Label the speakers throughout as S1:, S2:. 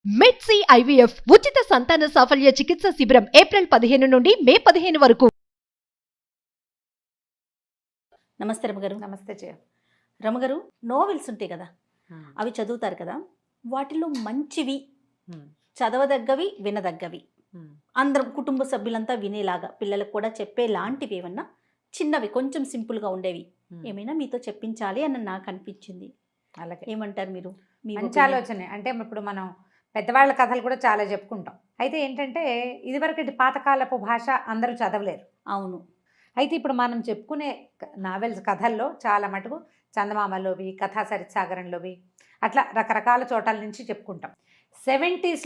S1: మెడ్సీ IVF ఉచిత సంతాన సాఫల్య చికిత్స శిబిరం ఏప్రిల్ 15 నుండి మే 15 వరకు.
S2: నమస్తే రమగారు.
S3: నమస్తే జయ.
S2: రమగారు, నోవెల్స్ ఉంటాయి కదా, అవి చదువుతారు కదా, వాటిలో మంచివి, చదవదగ్గవి, వినదగ్గవి, అందరం కుటుంబ సభ్యులంతా వినేలాగా పిల్లలకు కూడా చెప్పే లాంటివి ఏమన్నా చిన్నవి కొంచెం సింపుల్గా ఉండేవి ఏమైనా మీతో చెప్పించాలి అని నాకు అనిపించింది.
S3: అలాగే
S2: ఏమంటారు మీరు? మీ
S3: మంచి ఆలోచనే. అంటే ఇప్పుడు మనం పెద్దవాళ్ళ కథలు కూడా చాలా చెప్పుకుంటాం. అయితే ఏంటంటే ఇదివరకటి పాతకాలపు భాష అందరూ చదవలేరు.
S2: అవును.
S3: అయితే ఇప్పుడు మనం చెప్పుకునే నావెల్స్ కథల్లో చాలా మటుకు చందమామలోవి, కథా సరిత్సాగరంలోవి, అట్లా రకరకాల చోట్ల నుంచి చెప్పుకుంటాం. 70s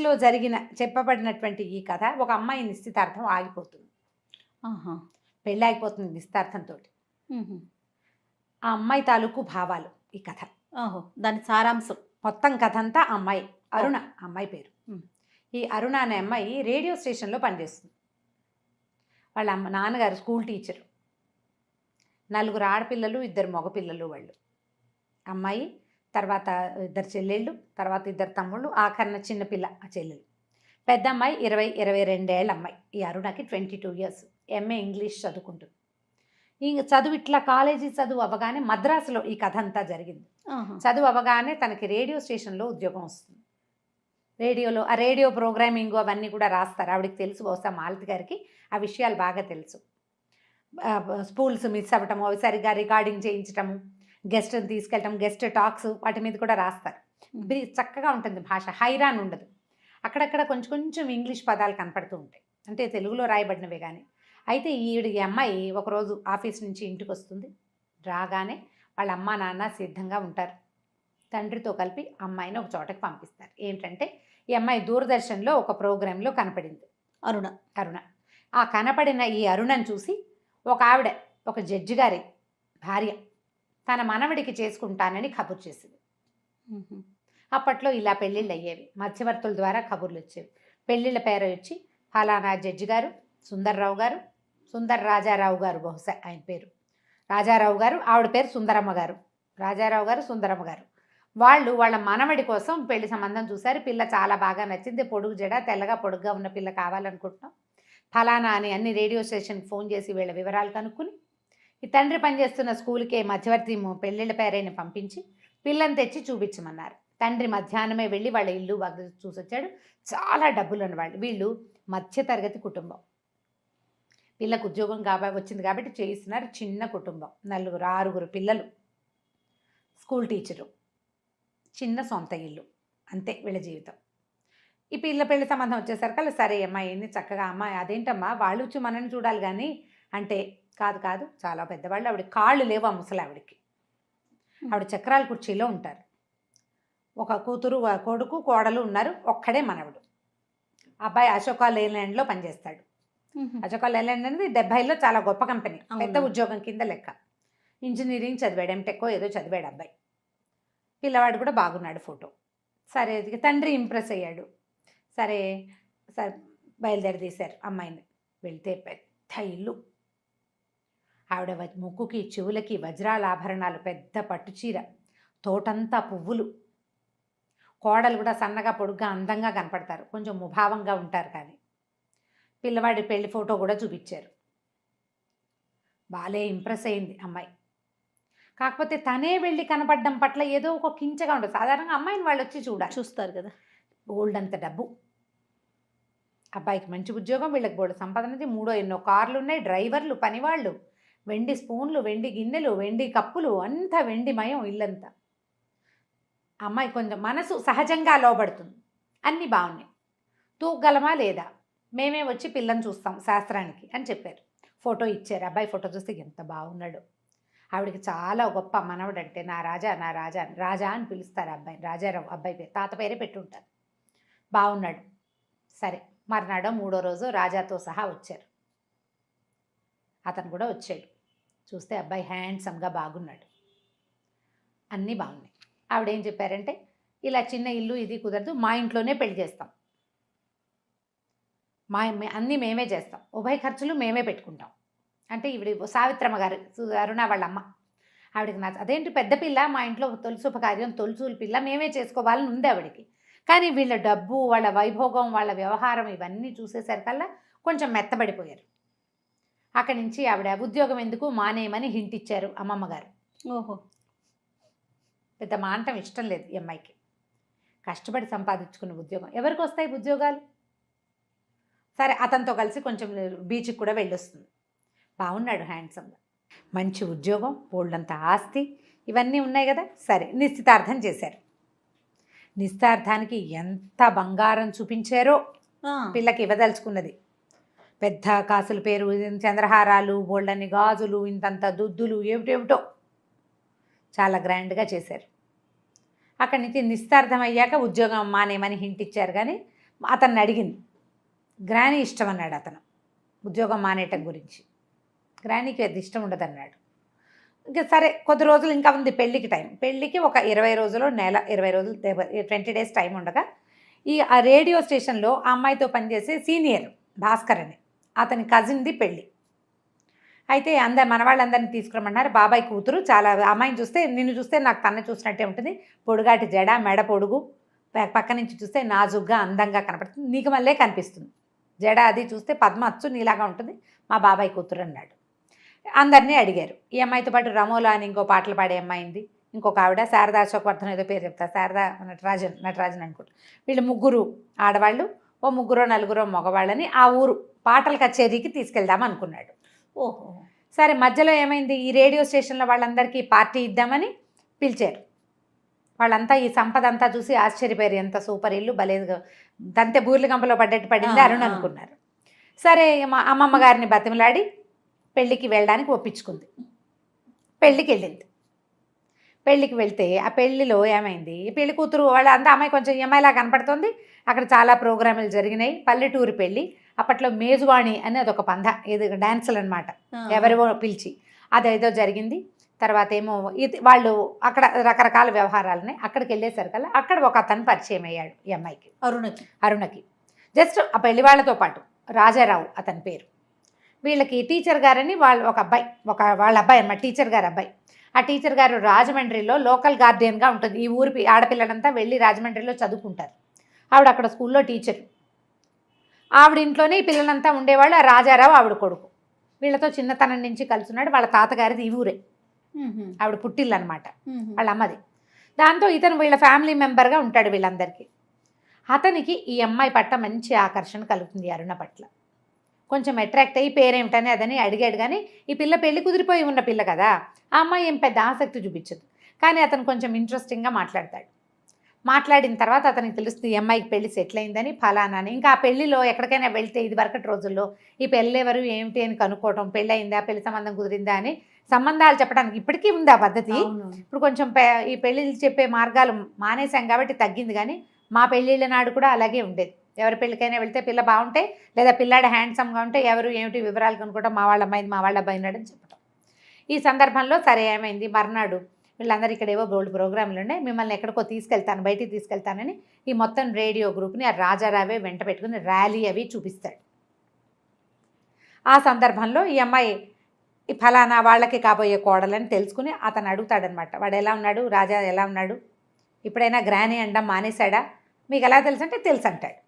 S3: చెప్పబడినటువంటి ఈ కథ ఒక అమ్మాయి నిశ్చితార్థం ఆగిపోతుంది. పెళ్ళి ఆగిపోతుంది నిశ్చితార్థంతో. ఆ అమ్మాయి తాలూకు భావాలు ఈ కథ.
S2: దాని సారాంశం
S3: మొత్తం కథ అంతా అమ్మాయి అరుణ, అమ్మాయి పేరు. ఈ అరుణ అనే అమ్మాయి రేడియో స్టేషన్లో పనిచేస్తుంది. వాళ్ళ నాన్నగారు స్కూల్ టీచరు. 4 ఆడపిల్లలు, 2 మగపిల్లలు వాళ్ళు. అమ్మాయి తర్వాత 2 చెల్లెళ్ళు, తర్వాత 2 తమ్ముళ్ళు, ఆఖరణ చిన్నపిల్ల ఆ చెల్లెలు. పెద్ద అమ్మాయి 22 ఏళ్ళ అమ్మాయి. ఈ అరుణకి 22 years. ఎంఏ ఇంగ్లీష్ చదువుకుంటుంది. ఇంక చదువు ఇట్లా కాలేజీ చదువు అవ్వగానే మద్రాసులో ఈ కథ అంతా జరిగింది. చదువు అవ్వగానే తనకి రేడియో స్టేషన్లో ఉద్యోగం వస్తుంది. రేడియోలో ఆ రేడియో ప్రోగ్రామింగ్ అవన్నీ కూడా రాస్తారు. ఆవిడకి తెలుసు, బహుశా మాలతి గారికి ఆ విషయాలు బాగా తెలుసు. స్పూల్స్ మిస్ అవ్వటము, అవి సరిగ్గా రికార్డింగ్ చేయించటము, గెస్ట్ని తీసుకెళ్ళటం, గెస్ట్ టాక్స్ వాటి మీద కూడా రాస్తారు. చక్కగా ఉంటుంది భాష, హైరాన్ ఉండదు. అక్కడక్కడ కొంచెం కొంచెం ఇంగ్లీష్ పదాలు కనపడుతూ ఉంటాయి, అంటే తెలుగులో రాయబడినవే కానీ. అయితే ఈ అమ్మాయి ఒకరోజు ఆఫీస్ నుంచి ఇంటికి వస్తుంది. రాగానే వాళ్ళ అమ్మ నాన్న సిద్ధంగా ఉంటారు. తండ్రితో కలిపి అమ్మాయిని ఒక చోటకి పంపిస్తారు. ఏంటంటే ఈ అమ్మాయి దూరదర్శన్లో ఒక ప్రోగ్రాంలో కనపడింది, అరుణ. ఆ కనపడిన ఈ అరుణను చూసి ఒక ఆవిడ, ఒక జడ్జి గారి భార్య, తన మనవడికి చేసుకుంటానని కబురు చేసింది. అప్పట్లో ఇలా పెళ్ళిళ్ళు అయ్యేవి, మధ్యవర్తుల ద్వారా కబుర్లు వచ్చేవి. పెళ్ళిళ్ళ పేరు వచ్చి ఫలానా జడ్జి గారు, సుందర్రావు గారు, సుందర్ రాజారావు గారు, బహుశా ఆయన పేరు రాజారావు గారు, ఆవిడ పేరు సుందరమ్మ గారు. రాజారావు గారు, సుందరమ్మ గారు వాళ్ళు వాళ్ళ మనవడి కోసం పెళ్లి సంబంధం చూశారు. పిల్ల చాలా బాగా నచ్చింది, పొడుగు జడ, తెల్లగా పొడుగ్గా ఉన్న పిల్ల కావాలనుకుంటున్నాం, ఫలానా అని అన్ని రేడియో స్టేషన్కి ఫోన్ చేసి వీళ్ళ వివరాలు కనుక్కుని ఈ తండ్రి పనిచేస్తున్న స్కూల్కే మధ్యవర్తి పెళ్ళిళ్ళ పేరైన పంపించి పిల్లని తెచ్చి చూపించమన్నారు. తండ్రి మధ్యాహ్నమే వెళ్ళి వాళ్ళ ఇల్లు చూసొచ్చాడు. చాలా డబ్బులు ఉన్నవాళ్ళు వీళ్ళు, మధ్యతరగతి కుటుంబం. పిల్లకు ఉద్యోగం వచ్చింది కాబట్టి చేయిస్తున్నారు. చిన్న కుటుంబం, 6 పిల్లలు, స్కూల్ టీచరు, చిన్న సొంత ఇల్లు, అంతే వీళ్ళ జీవితం. ఈ పెళ్లి సంబంధం వచ్చేసరికి సరే అమ్మాయిని చక్కగా, అమ్మాయి అదేంటమ్మా వాళ్ళు వచ్చి మనని చూడాలి కానీ అంటే, కాదు చాలా పెద్దవాళ్ళు, ఆవిడ కాళ్ళు లేవు ఆ ముసలి ఆవిడకి. ఆవిడ చక్రాల కుర్చీలో ఉంటారు. ఒక కూతురు, కొడుకు, కోడలు ఉన్నారు. ఒక్కడే మనవడు. అబ్బాయి అశోక లేలాండ్లో పనిచేస్తాడు. అశోక లేలాండ్ అనేది 70లో చాలా గొప్ప కంపెనీ, పెద్ద ఉద్యోగం కింద లెక్క. ఇంజనీరింగ్ చదివాడు, ఎంటెక్కో ఏదో చదివాడు అబ్బాయి. పిల్లవాడు కూడా బాగున్నాడు ఫోటో. సరే తండ్రి ఇంప్రెస్ అయ్యాడు. సరే బయలుదేరి తీశారు అమ్మాయిని. వెళ్తే పెద్ద ఇల్లు, ఆవిడ ముక్కుకి చెవులకి వజ్రాల ఆభరణాలు, పెద్ద పట్టుచీర, తోటంతా పువ్వులు. కోడలు కూడా సన్నగా పొడుగ్గా అందంగా కనపడతారు, కొంచెం ముభావంగా ఉంటారు. కానీ పిల్లవాడి పెళ్లి ఫోటో కూడా చూపించారు. బాలే ఇంప్రెస్ అయింది అమ్మాయి. కాకపోతే తనే వెళ్ళి కనపడడం పట్ల ఏదో ఒక కించగా ఉండదు. సాధారణంగా అమ్మాయిని వాళ్ళు వచ్చి చూస్తారు కదా. బోల్డ్ అంత డబ్బు, అబ్బాయికి మంచి ఉద్యోగం, వీళ్ళకి బోల్డ్ సంపాదనది, 3 ఎన్నో కార్లు ఉన్నాయి, డ్రైవర్లు, పనివాళ్ళు, వెండి స్పూన్లు, వెండి గిన్నెలు, వెండి కప్పులు, అంతా వెండిమయం ఇల్లంతా. అమ్మాయి కొంచెం మనసు సహజంగా లోబడుతుంది. అన్నీ బాగున్నాయి. తూగలమా లేదా, మేమే వచ్చి పిల్లని చూస్తాం శాస్త్రానికి అని చెప్పారు. ఫోటో ఇచ్చారు. అబ్బాయి ఫోటో చూస్తే ఎంత బాగున్నాడు. ఆవిడకి చాలా గొప్ప మనవడు అంటే, నా రాజా రాజా అని పిలుస్తారు అబ్బాయి. రాజారావు అబ్బాయి పేరు, తాత పేరే పెట్టుంటారు. బాగున్నాడు. సరే మర్నాడో 3వ రోజు రాజాతో సహా వచ్చారు. అతను కూడా వచ్చాడు. చూస్తే అబ్బాయి హ్యాండ్సమ్గా బాగున్నాడు, అన్నీ బాగున్నాయి. ఆవిడేం చెప్పారంటే, ఇలా చిన్న ఇల్లు ఇది కుదరదు, మా ఇంట్లోనే పెళ్లి చేస్తాం, అన్నీ మేమే చేస్తాం, ఉభయ ఖర్చులు మేమే పెట్టుకుంటాం అంటే. ఈవిడ సావిత్రమ్మ గారు, అరుణ వాళ్ళ అమ్మ, ఆవిడకి అదేంటి పెద్ద పిల్ల, మా ఇంట్లో తొలి శుభకార్యం, తొలిచూలు పిల్ల మేమే చేసుకోవాలని ఉంది ఆవిడకి. కానీ వీళ్ళ డబ్బు, వాళ్ళ వైభోగం, వాళ్ళ వ్యవహారం ఇవన్నీ చూసేసరికల్లా కొంచెం మెత్తబడిపోయారు. అక్కడి నుంచి ఆవిడ ఉద్యోగం ఎందుకు మానేయమని హింట్ ఇచ్చారు అమ్మమ్మ గారు.
S2: ఓహో.
S3: పెద్ద మానటం ఇష్టం లేదు ఈ అమ్మాయికి. కష్టపడి సంపాదించుకున్న ఉద్యోగం ఎవరికి వస్తాయి ఉద్యోగాలు? సరే అతనితో కలిసి కొంచెం బీచ్కి కూడా వెళ్ళొస్తుంది. బాగున్నాడు, హ్యాండ్సమ్గా, మంచి ఉద్యోగం, బోల్డంత ఆస్తి, ఇవన్నీ ఉన్నాయి కదా. సరే నిశ్చితార్థం చేశారు. నిశ్చితార్థానికి ఎంత బంగారం చూపించారో పిల్లకి ఇవ్వదలుచుకున్నది. పెద్ద కాసుల పేరు, చంద్రహారాలు, బోల్డన్ని గాజులు, ఇంతంత దుద్దులు, ఏమిటేమిటో చాలా గ్రాండ్గా చేశారు. అక్కడి నుంచి నిశ్చితార్థం అయ్యాక ఉద్యోగం మానేమని హింట్ ఇచ్చారు. కానీ అతన్ని అడిగింది, గ్రానీ ఇష్టం అన్నాడు అతను ఉద్యోగం మానేయటం గురించి. గ్రానీకి అది ఇష్టం ఉండదన్నాడు. ఇంకా సరే కొద్ది రోజులు ఇంకా ఉంది పెళ్ళికి టైం. పెళ్ళికి ఒక 20 రోజులు, నెల 20 రోజులు, 20 డేస్ టైం ఉండగా ఆ రేడియో స్టేషన్లో ఆ అమ్మాయితో పనిచేసే సీనియర్ భాస్కర్ అని అతని కజిన్ది పెళ్ళి. అయితే మన వాళ్ళందరినీ తీసుకురమ్మన్నారు. బాబాయ్ కూతురు చాలా, అమ్మాయిని చూస్తే, నిన్ను చూస్తే నాకు తన్ను చూసినట్టే ఉంటుంది. పొడుగాటి జడ, మెడ పొడుగు, పక్క నుంచి చూస్తే నాజుగ్గా అందంగా కనపడుతుంది, నీకు మళ్ళీ కనిపిస్తుంది. జడ అది చూస్తే పద్మ అచ్చు నీలాగా ఉంటుంది, మా బాబాయ్ కూతురు అన్నాడు. అందరినీ అడిగారు. ఈ అమ్మాయితో పాటు రమోలా అని ఇంకో పాటలు పాడే అమ్మాయింది, ఇంకొక ఆవిడ శారదా అశోక్వర్ధన్ ఏదో పేరు చెప్తారు, శారదా నటరాజన్ అనుకుంటా. వీళ్ళు ముగ్గురు ఆడవాళ్ళు, ఓ 3-4 మగవాళ్ళని ఆ ఊరు పాటల కచేరీకి తీసుకెళ్దాం అనుకున్నాడు.
S2: ఓహో.
S3: సరే మధ్యలో ఏమైంది, ఈ రేడియో స్టేషన్లో వాళ్ళందరికీ పార్టీ ఇద్దామని పిలిచారు. వాళ్ళంతా ఈ సంపద అంతా చూసి ఆశ్చర్యపోయారు, ఎంత సూపర్ ఇల్లు, బలేదుగా తంతే బూర్లి గంపలో పడ్డట్టు పడింది అరుణ్ అనుకున్నారు. సరే మా అమ్మమ్మ గారిని బతిమలాడి పెళ్ళికి వెళ్ళడానికి ఒప్పించుకుంది. పెళ్ళికి వెళ్ళింది. పెళ్ళికి వెళ్తే ఆ పెళ్ళిలో ఏమైంది, పెళ్లి కూతురు వాళ్ళ అంతా అమ్మాయి కొంచెం అమ్మాయిలా కనపడుతుంది. అక్కడ చాలా ప్రోగ్రాములు జరిగినాయి. పల్లెటూరు పెళ్ళి. అప్పట్లో మేజువాణి అని అదొక పంధ, ఇది డాన్సులు అనమాట, ఎవరివో పిలిచి అదేదో జరిగింది. తర్వాత ఏమో వాళ్ళు అక్కడ రకరకాల వ్యవహారాలున్నాయి. అక్కడికి వెళ్ళేసరికల్లా అక్కడ ఒక అతను పరిచయం అయ్యాడు ఈ అమ్మాయికి, అరుణకి. జస్ట్ ఆ పెళ్లి వాళ్ళతో పాటు రాజారావు అతని పేరు. వీళ్ళకి టీచర్ గారని ఒక అబ్బాయి, వాళ్ళ అబ్బాయి అన్నమాట, టీచర్ గారు అబ్బాయి. ఆ టీచర్ గారు రాజమండ్రిలో లోకల్ గార్డియన్గా ఉంటుంది. ఈ ఊరి ఆడపిల్లలంతా వెళ్ళి రాజమండ్రిలో చదువుకుంటారు. ఆవిడ అక్కడ స్కూల్లో టీచర్. ఆవిడ ఇంట్లోనే ఈ పిల్లలంతా ఉండేవాళ్ళు. ఆ రాజారావు ఆవిడ కొడుకు. వీళ్ళతో చిన్నతనం నుంచి కలుసున్నాడు. వాళ్ళ తాతగారిది ఈ ఊరే, ఆవిడ పుట్టిల్లు అనమాట, వాళ్ళ అమ్మది. దాంతో ఇతను వీళ్ళ ఫ్యామిలీ మెంబర్గా ఉంటాడు వీళ్ళందరికీ. అతనికి ఈ అమ్మాయి పట్ల మంచి ఆకర్షణ కలుగుతుంది, అరుణ పట్ల. కొంచెం అట్రాక్ట్ అయ్యి పేరేమిటని అదని అడిగాడు. కానీ ఈ పిల్ల పెళ్లి కుదిరిపోయి ఉన్న పిల్ల కదా, ఆ అమ్మాయి ఏం పెద్ద ఆసక్తి చూపించదు. కానీ అతను కొంచెం ఇంట్రెస్టింగ్గా మాట్లాడతాడు. మాట్లాడిన తర్వాత అతనికి తెలుస్తుంది ఈ అమ్మాయికి పెళ్లి సెటిల్ అయిందని, ఫలానా అని. ఇంకా ఆ పెళ్లిలో ఎక్కడికైనా వెళ్తే ఇది వరకటి రోజుల్లో ఈ పెళ్ళి ఎవరు ఏమిటి అని కనుక్కోవటం, పెళ్ళి అయిందా, పెళ్లి సంబంధం కుదిరిందా అని సంబంధాలు చెప్పడానికి ఇప్పటికీ ఉంది ఆ పద్ధతి. ఇప్పుడు కొంచెం ఈ పెళ్ళిళ్ళు చెప్పే మార్గాలు మానేశాం కాబట్టి తగ్గింది. కానీ మా పెళ్ళిళ్ళ నాడు కూడా అలాగే ఉండేది. ఎవరి పెళ్ళికైనా వెళ్తే పిల్ల బాగుంటే, లేదా పిల్లాడు హ్యాండ్సమ్గా ఉంటే ఎవరు ఏమిటి వివరాలు కనుక్కోవటం, మా వాళ్ళ అమ్మాయిది మా వాళ్ళ అబ్బాయి ఉన్నాడని చెప్పటం. ఈ సందర్భంలో సరే ఏమైంది, మర్నాడు వీళ్ళందరూ ఇక్కడ ఏవో బోల్డ్ ప్రోగ్రాంలు ఉన్నాయి, మిమ్మల్ని ఎక్కడికో తీసుకెళ్తాను, బయటికి తీసుకెళ్తానని ఈ మొత్తం రేడియో గ్రూప్ని ఆ రాజారావే వెంట పెట్టుకుని ర్యాలీ అవి చూపిస్తాడు. ఆ సందర్భంలో ఈ అమ్మాయి ఈ ఫలానా వాళ్ళకి కాబోయే కోడలని తెలుసుకుని అతను అడుగుతాడనమాట, వాడు ఎలా ఉన్నాడు, రాజా ఎలా ఉన్నాడు, ఇప్పుడైనా గ్రానీ అండం మానేశాడా, మీకు ఎలా తెలుసు అంటే తెలుసు అంటాడు.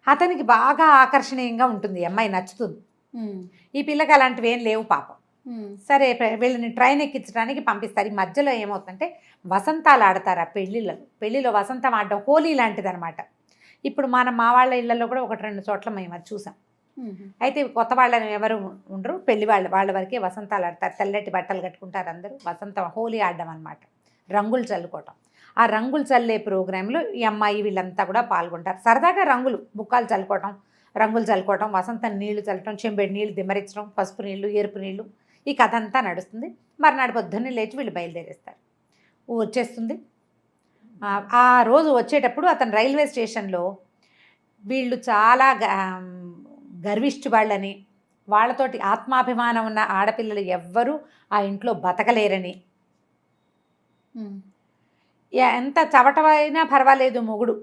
S3: అతనికి బాగా ఆకర్షణీయంగా ఉంటుంది, ఈ అమ్మాయి నచ్చుతుంది. ఈ పిల్లకి అలాంటివి ఏం లేవు పాపం. సరే వీళ్ళని ట్రైన్ ఎక్కించడానికి పంపిస్తారు. ఈ మధ్యలో ఏమవుతుందంటే వసంతాలు ఆడతారు ఆ పెళ్ళిలో వసంతం ఆడడం హోలీ లాంటిది అనమాట. ఇప్పుడు మా వాళ్ళ ఇళ్లలో కూడా 1-2 చోట్ల మేము అది చూసాం. అయితే కొత్త వాళ్ళని ఎవరు ఉండరు, పెళ్లి వాళ్ళ వరకే వసంతాలు ఆడతారు. తెల్లటి బట్టలు కట్టుకుంటారు అందరూ, వసంతం హోలీ ఆడడం అనమాట, రంగులు చల్లుకోవటం. ఆ రంగులు చల్లే ప్రోగ్రాంలో ఈ అమ్మాయి వీళ్ళంతా కూడా పాల్గొంటారు. సరదాగా బుక్కాలు చల్లుకోవటం, రంగులు చల్లుకోవటం, వసంతం నీళ్లు చల్లటం, చెంబెడి నీళ్లు దిమ్మరించడం, పసుపు నీళ్లు, ఎరుపు నీళ్లు, ఈ కథ అంతా నడుస్తుంది. మర్నాడు పొద్దున్నే లేచి వీళ్ళు బయలుదేరేస్తారు. వచ్చేస్తుంది. ఆ రోజు వచ్చేటప్పుడు అతను రైల్వే స్టేషన్లో వీళ్ళు చాలా గర్విష్టి వాళ్ళని, వాళ్ళతోటి ఆత్మాభిమానం ఉన్న ఆడపిల్లలు ఎవ్వరూ ఆ ఇంట్లో బతకలేరని, ఎంత చవటమైనా పర్వాలేదు మొగుడు,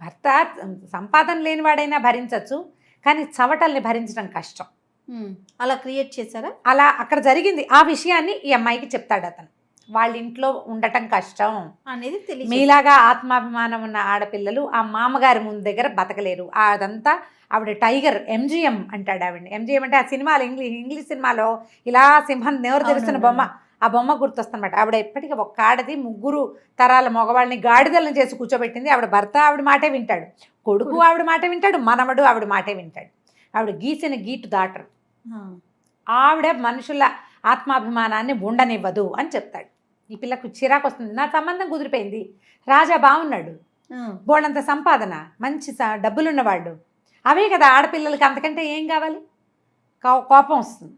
S3: భర్త సంపాదన లేనివాడైనా భరించవచ్చు, కానీ చవటల్ని భరించడం కష్టం.
S2: అలా క్రియేట్ చేశారా?
S3: అలా అక్కడ జరిగింది. ఆ విషయాన్ని ఈ అమ్మాయికి చెప్తాడు అతను. వాళ్ళ ఇంట్లో ఉండటం కష్టం.
S2: అనేది తెలియదు.
S3: మీలాగా ఆత్మాభిమానం ఉన్న ఆడపిల్లలు ఆ మామగారి ముందు దగ్గర బతకలేరు. అదంతా ఆవిడ టైగర్, ఎంజిఎం అంటాడు ఆవిడని. ఎంజిఎం అంటే ఆ సినిమాలో ఇంగ్లీష్ సినిమాలో ఇలా సింహం నోరు తెరుస్తున్న బొమ్మ, ఆ బొమ్మ గుర్తొస్తుందన్నమాట. ఆవిడ ఎప్పటికీ ఒక్క ఆడది 3 తరాల మగవాళ్ళని గాడిదలను చేసి కూర్చోబెట్టింది. ఆవిడ భర్త ఆవిడ మాటే వింటాడు, కొడుకు ఆవిడ మాట వింటాడు, మనవడు ఆవిడ మాటే వింటాడు. ఆవిడ గీసిన గీటు దాటరు. ఆవిడ మనుషుల ఆత్మాభిమానాన్ని ఉండనివ్వదు అని చెప్తాడు. ఈ పిల్లకు చిరాకు వస్తుంది. నా సంబంధం కుదిరిపోయింది, రాజా బాగున్నాడు, బోళ్ళంత సంపాదన, మంచి డబ్బులున్నవాళ్ళు, అవే కదా ఆడపిల్లలకి, అంతకంటే ఏం కావాలి? కోపం వస్తుంది.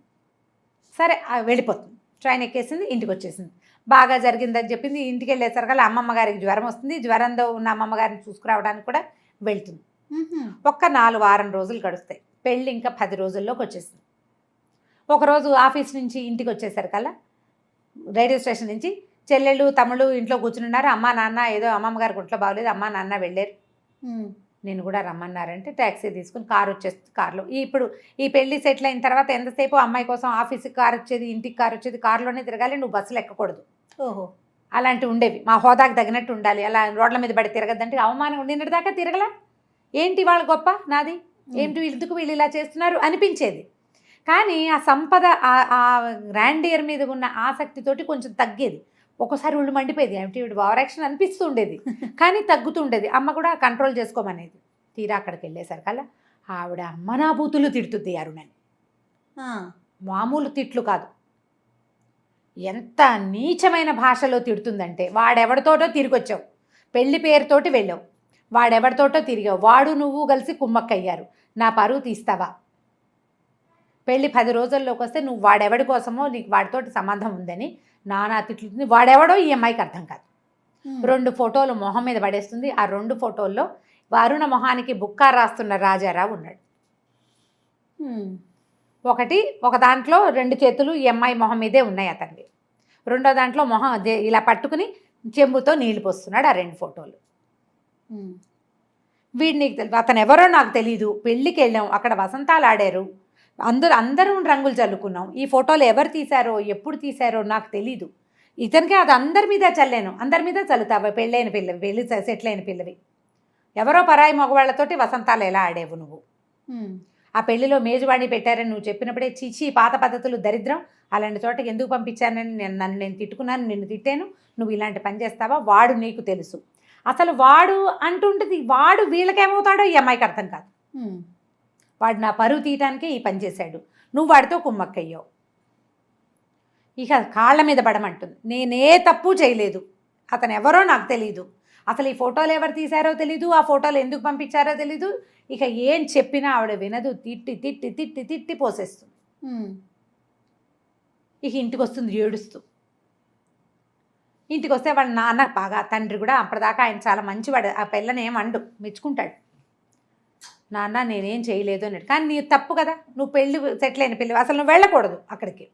S3: సరే వెళ్ళిపోతుంది. ట్రైన్ ఎక్కేసింది, ఇంటికి వచ్చేసింది. బాగా జరిగిందని చెప్పింది. ఇంటికి వెళ్ళేసరికల్లా అమ్మమ్మ గారికి జ్వరం వస్తుంది. జ్వరంతో ఉన్న అమ్మమ్మ గారిని చూసుకురావడానికి కూడా వెళ్తుంది. ఒక్క 4-6 రోజులు గడుస్తాయి. పెళ్ళి ఇంకా 10 రోజుల్లోకి వచ్చేసింది. ఒకరోజు ఆఫీస్ నుంచి ఇంటికి వచ్చేసరికల్లా రైల్వే స్టేషన్ నుంచి చెల్లెళ్ళు తమ్ముళ్ళు ఇంట్లో కూర్చుని ఉన్నారు. అమ్మ నాన్న ఏదో అమ్మమ్మ గారికి ఒంట్లో బాగోలేదు, అమ్మ నాన్న వెళ్ళారు, నేను కూడా రమ్మన్నారంటే ట్యాక్సీ తీసుకుని కారు వచ్చేస్తుంది. కారులో ఇప్పుడు ఈ పెళ్లి సెటిల్ అయిన తర్వాత ఎంతసేపు అమ్మాయి కోసం ఆఫీస్కి కారు వచ్చేది, ఇంటికి కారు వచ్చేది, కారులోనే తిరగాలి, నువ్వు బస్సులు ఎక్కకూడదు.
S2: ఓహో,
S3: అలాంటివి ఉండేవి. మా హోదాకు తగినట్టు ఉండాలి. అలా రోడ్ల మీద పడి తిరగద్దంటే అవమానం. నిన్నటి దాకా తిరగలా, ఏంటి వాళ్ళ గొప్ప నాది, ఏంటి ఎందుకు వీళ్ళు ఇలా చేస్తున్నారు అనిపించేది. కానీ ఆ సంపద, ఆ గ్రాండియర్ మీద ఉన్న ఆసక్తితోటి కొంచెం తగ్గేది. ఒక్కోసారి ఒళ్ళు మండిపోయేది, ఏమిటి వీడు ఓవర్ యాక్షన్ అనిపిస్తూ ఉండేది, కానీ తగ్గుతూ ఉండేది. అమ్మ కూడా కంట్రోల్ చేసుకోమనేది. తీరా అక్కడికి వెళ్ళేసరికల్లా ఆవిడ అమ్మనా బూతులు తిడుతుంది అరుణని. మామూలు తిట్లు కాదు, ఎంత నీచమైన భాషలో తిడుతుందంటే, వాడెవడితోటో తిరిగొచ్చావు, పెళ్లి పేరుతోటి వెళ్ళావు, వాడెవడితోటో తిరిగావు, వాడు నువ్వు కలిసి కుమ్మక్కయ్యారు, నా పరువు తీస్తావా? పెళ్ళి 10 రోజుల్లోకి వస్తే నువ్వు వాడెవడి కోసమో నీకు వాడితోటి సంబంధం ఉందని నానా తిట్లుతుంది. వాడెవడో ఈ అమ్మాయికి అర్థం కాదు. 2 ఫోటోలు మొహం మీద పడేస్తుంది. ఆ 2 ఫోటోల్లో అరుణ మొహానికి బుక్కా రాస్తున్న రాజారావు ఉన్నాడు. ఒక దాంట్లో 2 చేతులు ఈ అమ్మాయి మొహం మీదే ఉన్నాయి అతనివి. రెండో దాంట్లో మొహం ఇలా పట్టుకుని చెంబుతో నీళ్లు పోస్తున్నాడు. ఆ 2 ఫోటోలు. వీడు నీకు తెలియదు, అతను ఎవరో నాకు తెలీదు, పెళ్ళికి వెళ్ళాం, అక్కడ వసంతాలు ఆడారు, అందరూ రంగులు చల్లుకున్నాం, ఈ ఫోటోలు ఎవరు తీశారో ఎప్పుడు తీశారో నాకు తెలీదు, ఇతనికి అది అందరి మీద చల్లాను, అందరి మీద చల్లుతావా? పెళ్ళైన పిల్లవి, పెళ్ళి సెటిల్ అయిన పిల్లవి, ఎవరో పరాయి మగవాళ్లతోటి వసంతాలు ఎలా ఆడేవు నువ్వు? ఆ పెళ్లిలో మేజువాణి పెట్టారని నువ్వు చెప్పినప్పుడే చీచి పాత పద్ధతులు దరిద్రం, అలాంటి చోటకి ఎందుకు పంపించానని నన్ను తిట్టుకున్నాను, నిన్ను తిట్టాను, నువ్వు ఇలాంటి పని చేస్తావా? వాడు నీకు తెలుసు. అసలు వాడు అంటుంటుంది, వాడు వీళ్ళకేమవుతాడో ఈ అమ్మాయికి అర్థం కాదు. వాడు నా పరువు తీయటానికే ఈ పని చేశాడు, నువ్వు వాడితో కుమ్మక్కయ్యావు. ఇక కాళ్ళ మీద పడమంటుంది. నేనే తప్పు చేయలేదు, అతను ఎవరో నాకు తెలీదు, అసలు ఈ ఫోటోలు ఎవరు తీశారో తెలీదు, ఆ ఫోటోలు ఎందుకు పంపించారో తెలీదు. ఇక ఏం చెప్పినా ఆవిడ వినదు, తిట్టి తిట్టి తిట్టి తిట్టి పోసేస్తుంది. ఇక ఇంటికి వస్తుంది ఏడుస్తూ. ఇంటికి వస్తే వాళ్ళ నాన్న బాగా, తండ్రి కూడా అప్పటిదాకా ఆయన చాలా మంచివాడు, ఆ పిల్లని ఏమండు, మెచ్చుకుంటాడు. నాన్న నేనేం చేయలేదు అన్నాడు. కానీ నీ తప్పు కదా, నువ్వు పెళ్ళి సెటిల్ అయిన పిల్లవి, అసలు నువ్వు వెళ్ళకూడదు అక్కడికి,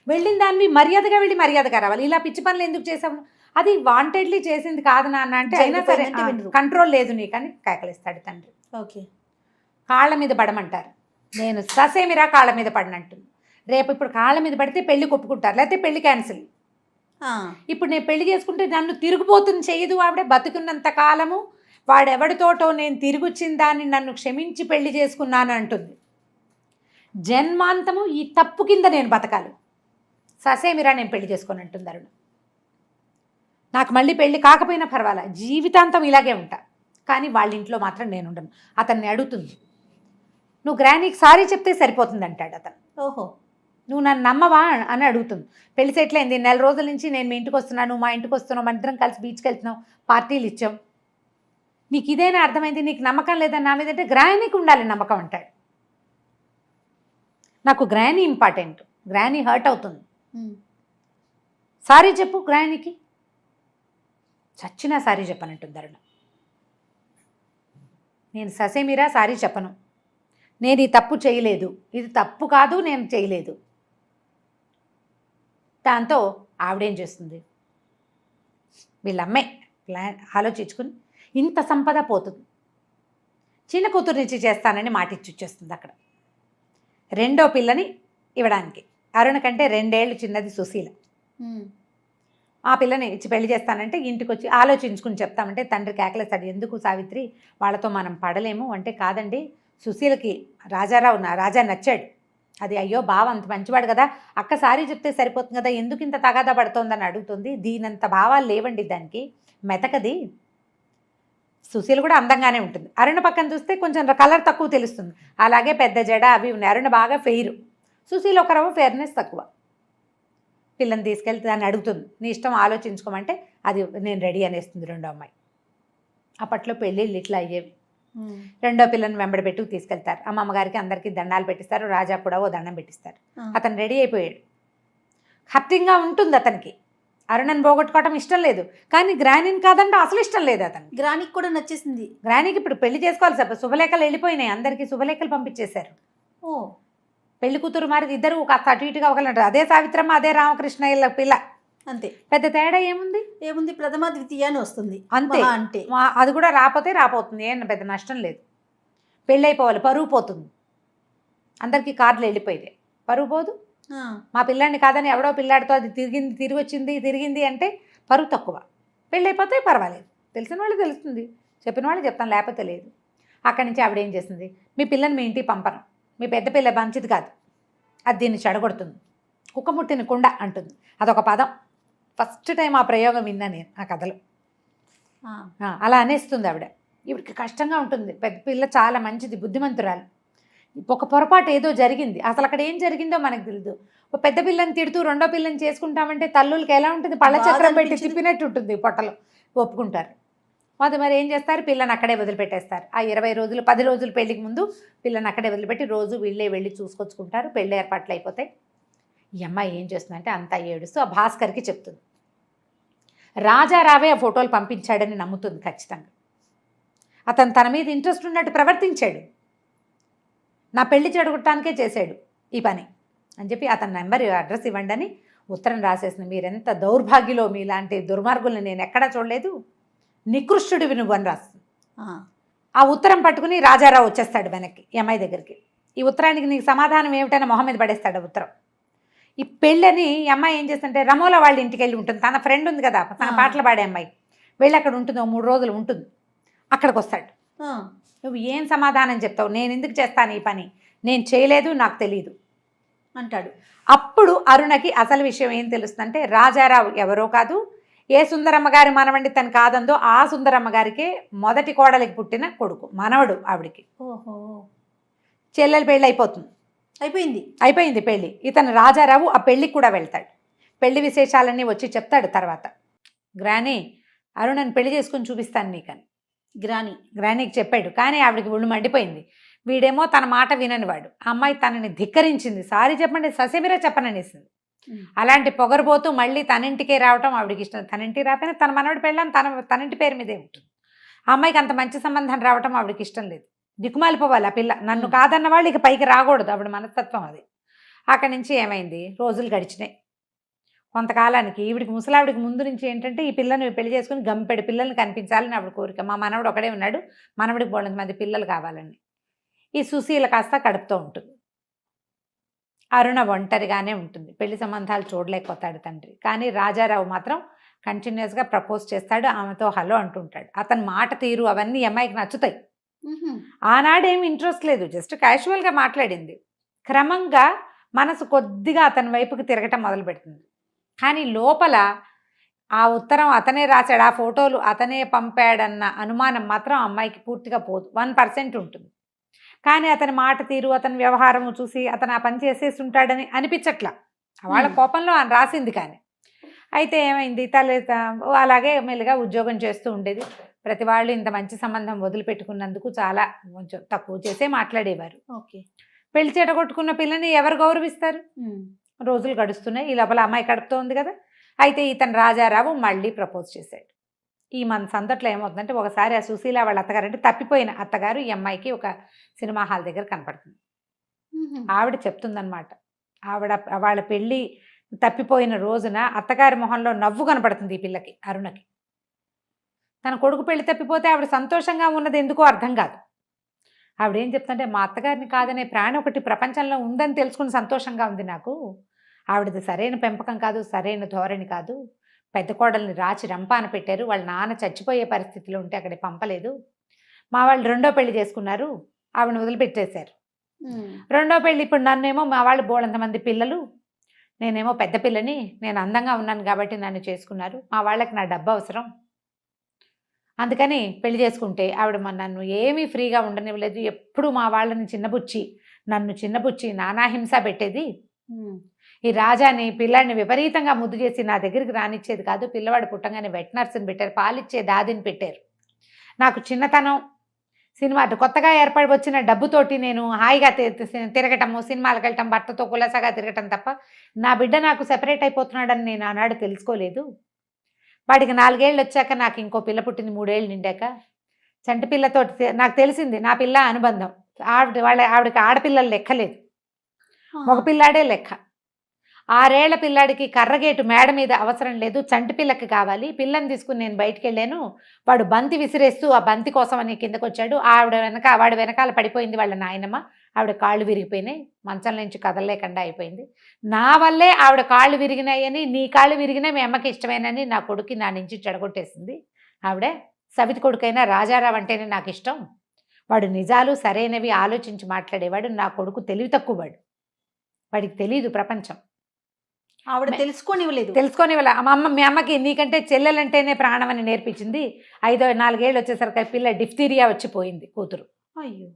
S3: వెళ్ళిన దాన్ని మర్యాదగా వెళ్ళి మర్యాదగా రావాలి, ఇలా పిచ్చి పనులు ఎందుకు చేసావు? అది వాంటెడ్లీ చేసింది కాదు నాన్న అంటే, అయినా సరే కంట్రోల్ లేదు నీకని కేకలిస్తాడు తండ్రి.
S2: ఓకే,
S3: కాళ్ళ మీద పడమంటారు, నేను ససేమిరా కాళ్ళ మీద పడినట్టుంది. రేపు ఇప్పుడు కాళ్ళ మీద పడితే పెళ్లి కొప్పుకుంటారు, లేకపోతే పెళ్లి క్యాన్సిల్. ఇప్పుడు నేను పెళ్లి చేసుకుంటే నన్ను తిరుగుబోతుని చేయదు ఆవిడ, బతుకున్నంత కాలము వాడెవడితోటో నేను తిరిగొచ్చిన దాన్ని నన్ను క్షమించి పెళ్లి చేసుకున్నాను అంటుంది. జన్మాంతము ఈ తప్పు కింద నేను బతకాలి, ససేమిరా నేను పెళ్లి చేసుకొని అంటుంది అరుణ. నాకు మళ్ళీ పెళ్లి కాకపోయినా పర్వాలా, జీవితాంతం ఇలాగే ఉంటా, కానీ వాళ్ళ ఇంట్లో మాత్రం నేను ఉండను. అతన్ని అడుగుతుంది, నువ్వు గ్రానీకి సారీ చెప్తే సరిపోతుంది అంటాడు అతను.
S2: ఓహో,
S3: నువ్వు నన్ను నమ్మవా అని అడుగుతుంది. పెళ్లి సెటిల్ అయింది, 4 రోజుల నుంచి నేను మీ ఇంటికి వస్తున్నాను, మా ఇంటికి వస్తున్నావు, మన ఇద్దరం కలిసి బీచ్కి వెళ్తున్నాం, పార్టీలు ఇచ్చాం, నీకు ఇదేనా అర్థమైంది, నీకు నమ్మకం లేదని నా మీద అంటే, గ్రానీకి ఉండాలి నమ్మకం అంటాడు. నాకు గ్రానీ ఇంపార్టెంట్, గ్రానీ హర్ట్ అవుతుంది, సారీ చెప్పు గ్రానీకి. చచ్చినా సారీ చెప్పనంటుంది అరుణ. నేను ససేమిరా సారీ చెప్పను, నేను ఈ తప్పు చేయలేదు, ఇది తప్పు కాదు, నేను చేయలేదు. దాంతో ఆవిడేం చేస్తుంది, వీళ్ళమ్మే ఆలోచించుకుని ఇంత సంపద పోతుంది, చిన్న కూతురు నుంచి చేస్తానని మాటిచ్చి వచ్చేస్తుంది అక్కడ. 2వ పిల్లని ఇవ్వడానికి, అరుణ కంటే 2 ఏళ్ళు చిన్నది సుశీల. ఆ పిల్లని ఇచ్చి పెళ్లి చేస్తానంటే ఇంటికి వచ్చి ఆలోచించుకుని చెప్తామంటే తండ్రి కేకలేస్తాడు, ఎందుకు సావిత్రి వాళ్ళతో మనం పడలేము అంటే, కాదండి సుశీలకి రాజా నచ్చాడు, అది అయ్యో బావ అంత మంచివాడు కదా, అక్క సారీ చెప్తే సరిపోతుంది కదా, ఎందుకు ఇంత తగాదా పడుతోందని అడుగుతుంది. దీనంత భావాలు లేవండి దానికి, మెతకది. సుశీల కూడా అందంగానే ఉంటుంది. అరుణ పక్కన చూస్తే కొంచెం కలర్ తక్కువ తెలుస్తుంది, అలాగే పెద్ద జడ అవి ఉన్నాయి. అరుణ బాగా ఫెయిర్, సుశీల ఒక రవ్వ ఫెయిర్నెస్ తక్కువ. పిల్లని తీసుకెళ్తే దాన్ని అడుగుతుంది, నీ ఇష్టం ఆలోచించుకోమంటే అది నేను రెడీ అనేస్తుంది రెండో అమ్మాయి. అప్పట్లో పెళ్ళిళ్ళు ఇట్లా అయ్యేవి. రెండో పిల్లని వెంబడి పెట్టుకు తీసుకెళ్తారు, అమ్మమ్మగారికి అందరికీ దండాలు పెట్టిస్తారు, రాజా కూడా ఓ దండం పెట్టిస్తారు. అతను రెడీ అయిపోయాడు, హర్టింగ్గా ఉంటుంది అతనికి. అరుణని పోగొట్టుకోవటం ఇష్టం లేదు, కానీ గ్రానీని కాదంటే అసలు ఇష్టం లేదు అతను.
S2: గ్రానీకి కూడా నచ్చేసింది.
S3: గ్రానీకి ఇప్పుడు పెళ్లి చేసుకోవాలి, శుభలేఖలు వెళ్ళిపోయినాయి, అందరికీ శుభలేఖలు పంపించేశారు.
S2: ఓ
S3: పెళ్లి కూతురు మరి ఇద్దరు కాస్త అటు ఇటుగా ఒకళ్ళు, అదే సావిత్రమ్మ అదే రామకృష్ణయ్య పిల్ల,
S2: అంతే.
S3: పెద్ద తేడా ఏముంది?
S2: ప్రథమ ద్వితీయ అని వస్తుంది
S3: అంతే.
S2: అంటే
S3: అది కూడా రాపోతుంది, ఏం పెద్ద నష్టం లేదు. పెళ్ళి అయిపోవాలి, పరువు పోతుంది. అందరికీ కార్లు వెళ్ళిపోయితే పరువు పోదు. మా పిల్లాడిని కాదని ఎవడో పిల్లాడితో అది తిరిగింది అంటే పరువు తక్కువ. పెళ్ళి అయిపోతే పర్వాలేదు, తెలిసిన వాళ్ళు తెలుస్తుంది, చెప్పిన వాళ్ళు చెప్తాను, లేకపోతే లేదు. అక్కడి నుంచి ఆవిడ ఏం చేసింది, మీ పిల్లని మీ ఇంటికి పంపను, మీ పెద్ద పిల్ల మంచిది కాదు, అది దీన్ని చెడగొడుతుంది, కుక్క ముట్టిన కుండ అంటుంది. అదొక పదం, ఫస్ట్ టైం ఆ ప్రయోగం విన్నా నేను ఆ కథలో. అలా అనేస్తుంది ఆవిడ. ఇవిడికి కష్టంగా ఉంటుంది, పెద్ద పిల్ల చాలా మంచిది, బుద్ధిమంతురాలు. ఒక పొరపాటు ఏదో జరిగింది, అసలు అక్కడ ఏం జరిగిందో మనకు తెలియదు. ఒక పెద్ద పిల్లని తిడుతూ రెండో పిల్లని చేసుకుంటామంటే తల్లులకి ఎలా ఉంటుంది, పళ్ళ చక్రం పెట్టి తిప్పినట్టు ఉంటుంది పొట్టలో, ఒప్పుకుంటారు. మరి ఏం చేస్తారు, పిల్లని అక్కడే వదిలిపెట్టేస్తారు. ఆ 20 రోజులు 10 రోజులు పెళ్లికి ముందు పిల్లని అక్కడే వదిలిపెట్టి రోజు వీళ్ళే వెళ్ళి చూసుకొచ్చుకుంటారు. పెళ్ళి ఏర్పాట్లు అయిపోతాయి. ఈ అమ్మాయి ఏం చేస్తుందంటే అంతా ఏడుస్తూ ఆ భాస్కర్కి చెప్తుంది. రాజారావే ఆ ఫోటోలు పంపించాడని నమ్ముతుంది ఖచ్చితంగా. అతను తన మీద ఇంట్రెస్ట్ ఉన్నట్టు ప్రవర్తించాడు, నా పెళ్లి చెడగొట్టడానికే చేశాడు ఈ పని అని చెప్పి అతని నెంబర్ అడ్రస్ ఇవ్వండి అని ఉత్తరం రాసేసింది. మీరెంత దౌర్భాగ్యులో, మీలాంటి దుర్మార్గుల్ని నేను ఎక్కడా చూడలేదు, నికృష్టుడివి నువ్వు అని రాస్తుంది. ఆ ఉత్తరం పట్టుకుని రాజారావు వచ్చేస్తాడు వెనక్కి ఈ అమ్మాయి దగ్గరికి. ఈ ఉత్తరానికి నీకు సమాధానం ఏమిటైనా మొహం మీద పడేస్తాడు ఉత్తరం. ఈ పెళ్ళని ఈ అమ్మాయి ఏం చేస్తుంటే రమోల వాళ్ళ ఇంటికి వెళ్ళి ఉంటుంది, తన ఫ్రెండ్ ఉంది కదా, తన పాటలు పాడే అమ్మాయి, వెళ్ళి అక్కడ ఉంటుంది, 3 రోజులు ఉంటుంది. అక్కడికి వస్తాడు. నువ్వు ఏం సమాధానం చెప్తావు, నేను ఎందుకు చేస్తాను ఈ పని, నేను చేయలేదు, నాకు తెలియదు
S2: అంటాడు.
S3: అప్పుడు అరుణకి అసలు విషయం ఏం తెలుస్తుందంటే, రాజారావు ఎవరో కాదు, ఏ సుందరమ్మ గారి మనవండి తను కాదందో ఆ సుందరమ్మ గారికి మొదటి కోడలికి పుట్టిన కొడుకు, మనవడు ఆవిడికి.
S2: ఓహో,
S3: చెల్లెలు పెళ్ళి అయిపోయింది పెళ్ళి. ఇతను రాజారావు ఆ పెళ్ళికి కూడా వెళ్తాడు. పెళ్లి విశేషాలన్నీ వచ్చి చెప్తాడు తర్వాత. గ్రానీ అరుణని పెళ్లి చేసుకుని చూపిస్తాను నీకని గ్రానీకి చెప్పాడు. కానీ ఆవిడికి ఒళ్ళు మండిపోయింది. వీడేమో తన మాట విననివాడు, ఆ అమ్మాయి తనని ధిక్కరించింది, సారీ చెప్పండి ససేమిరా చెప్పననేసింది. అలాంటి పొగరబోతూ మళ్ళీ తనింటికే రావటం ఆవిడకి ఇష్టం. తనింటికి రాకపోయినా తన మనవడి పెళ్ళని తనింటి పేరు మీదే ఉంటుంది. ఆ అమ్మాయికి అంత మంచి సంబంధం రావటం ఆవిడకి ఇష్టం లేదు. దిక్కుమాలిపోవాలి ఆ పిల్ల, నన్ను కాదన్న వాళ్ళు ఇక పైకి రాకూడదు, ఆవిడ మనస్తత్వం అది. అక్కడి నుంచి ఏమైంది, రోజులు గడిచినాయి. కొంతకాలానికి ఈవిడికి ముసలావిడికి ముందు నుంచి ఏంటంటే ఈ పిల్లని పెళ్లి చేసుకుని గంపెడు పిల్లల్ని కనిపించాలని ఆవిడ కోరిక. మా మనవడు ఒకడే ఉన్నాడు, మనవడికి 3 మంది పిల్లలు కావాలని. ఈ సుశీల కాస్త కడుపుతూ ఉంటుంది. అరుణ ఒంటరిగానే ఉంటుంది, పెళ్లి సంబంధాలు చూడలేకపోతాడు తండ్రి. కానీ రాజారావు మాత్రం కంటిన్యూస్గా ప్రపోజ్ చేస్తాడు, ఆమెతో హలో అంటుంటాడు. అతని మాట తీరు అవన్నీ అమ్మాయికి నచ్చుతాయి. ఆనాడేమి ఇంట్రెస్ట్ లేదు, జస్ట్ క్యాజువల్గా మాట్లాడింది. క్రమంగా మనసు కొద్దిగా అతని వైపుకి తిరగటం మొదలు పెడుతుంది. కానీ లోపల ఆ ఉత్తరం అతనే రాశాడు, ఆ ఫోటోలు అతనే పంపాడన్న అనుమానం మాత్రం అమ్మాయికి పూర్తిగా పోదు, 1% ఉంటుంది. కానీ అతని మాట తీరు, అతని వ్యవహారము చూసి అతను ఆ పని చేసేసి ఉంటాడని అనిపించట్లా. వాళ్ళ కోపంలో ఆయన రాసింది. కానీ అయితే ఏమైంది, అలాగే మెల్లిగా ఉద్యోగం చేస్తూ ఉండేది. ప్రతి వాళ్ళు ఇంత మంచి సంబంధం వదిలిపెట్టుకున్నందుకు చాలా కొంచెం తక్కువ చేసే మాట్లాడేవారు.
S2: ఓకే,
S3: పెళ్లి చెడగొట్టుకున్న పిల్లని ఎవరు గౌరవిస్తారు? రోజులు గడుస్తున్నాయి. ఈ లోపల అమ్మాయి కడుపుతూ ఉంది కదా. అయితే ఇతను రాజారావు మళ్ళీ ప్రపోజ్ చేశాడు. ఈ మన సందట్లో ఏమవుతుందంటే, ఒకసారి ఆ సుశీల వాళ్ళ అత్తగారు, అంటే తప్పిపోయిన అత్తగారు, ఈ అమ్మాయికి ఒక సినిమా హాల్ దగ్గర కనపడుతుంది. ఆవిడ చెప్తుందనమాట, వాళ్ళ పెళ్ళి తప్పిపోయిన రోజున అత్తగారి మొహంలో నవ్వు కనపడుతుంది ఈ పిల్లకి, అరుణకి. తన కొడుకు పెళ్లి తప్పిపోతే ఆవిడ సంతోషంగా ఉన్నది ఎందుకో అర్థం కాదు. ఆవిడ ఏం చెప్తుంటే, మా అత్తగారిని కాదనే ప్రాణి ఒకటి ప్రపంచంలో ఉందని తెలుసుకుని సంతోషంగా ఉంది నాకు. ఆవిడది సరైన పెంపకం కాదు, సరైన ధోరణి కాదు, పెద్ద కోడల్ని రాచి రంపాన పెట్టారు. వాళ్ళ నాన్న చచ్చిపోయే పరిస్థితిలో ఉంటే అక్కడికి పంపలేదు. మా వాళ్ళు రెండో పెళ్లి చేసుకున్నారు, ఆవిడని వదిలిపెట్టేశారు. రెండో పెళ్లి ఇప్పుడు నన్నేమో మా వాళ్ళు బోళంతమంది పిల్లలు, నేనేమో పెద్ద పిల్లని, నేను అందంగా ఉన్నాను కాబట్టి నన్ను చేసుకున్నారు. మా వాళ్ళకి నా డబ్బు అవసరం, అందుకని పెళ్లి చేసుకుంటే ఆవిడ నన్ను ఏమీ ఫ్రీగా ఉండనివ్వలేదు. ఎప్పుడు మా వాళ్ళని నన్ను చిన్నబుచ్చి నానాహింస పెట్టేది. ఈ రాజాని పిల్లాడిని విపరీతంగా ముద్దు చేసి నా దగ్గరికి రానిచ్చేది కాదు. పిల్లవాడు పుట్టంగానే వెట్ నర్స్ని పెట్టారు, పాలిచ్చే దాదిని పెట్టారు. నాకు చిన్నతనం సినిమా కొత్తగా ఏర్పడి వచ్చిన డబ్బుతోటి నేను హాయిగా తిరగటము, సినిమాలకు వెళ్ళటం, భర్తతో కులసగా తిరగటం తప్ప నా బిడ్డ నాకు సెపరేట్ అయిపోతున్నాడని నేను ఆనాడు తెలుసుకోలేదు. వాడికి 4 ఏళ్ళు వచ్చాక నాకు ఇంకో పిల్ల పుట్టింది, 3 ఏళ్ళు నిండాక. చంటి పిల్లతోటి నాకు తెలిసింది నా పిల్ల అనుబంధం. ఆవిడకి ఆడపిల్లలు లెక్కలేదు, మగ పిల్లాడే లెక్క. 6 ఏళ్ల పిల్లాడికి కర్రగేటు మేడ మీద అవసరం లేదు, చంటి పిల్లకి కావాలి. పిల్లని తీసుకుని నేను బయటికి వెళ్ళాను, వాడు బంతి విసిరేస్తూ ఆ బంతి కోసం అని కిందకు వచ్చాడు. వాడి వెనకాల పడిపోయింది వాళ్ళ నాయనమ్మ. ఆవిడ కాళ్ళు విరిగిపోయినాయి, మంచం నుంచి కదలలేకుండా అయిపోయింది. నా వల్లే ఆవిడ కాళ్ళు విరిగినాయని, నీ కాళ్ళు విరిగినా మీ అమ్మకి ఇష్టమేనని నా కొడుకు నా నుంచి చెడగొట్టేసింది ఆవిడే. సవితి కొడుకైనా రాజారావు అంటేనే నాకు ఇష్టం. వాడు నిజాలు సరైనవి ఆలోచించి మాట్లాడేవాడు. నా కొడుకు తెలివి తక్కువవాడు, వాడికి తెలియదు ప్రపంచం.
S2: ఆవిడ తెలుసుకోనివ్వలేదు.
S3: మీ అమ్మకి నీకంటే చెల్లెలంటేనే ప్రాణం అని నేర్పించింది. 4 ఏళ్ళు వచ్చేసరికి పిల్ల డిఫ్తీరియా వచ్చిపోయింది కూతురు.
S2: అయ్యో,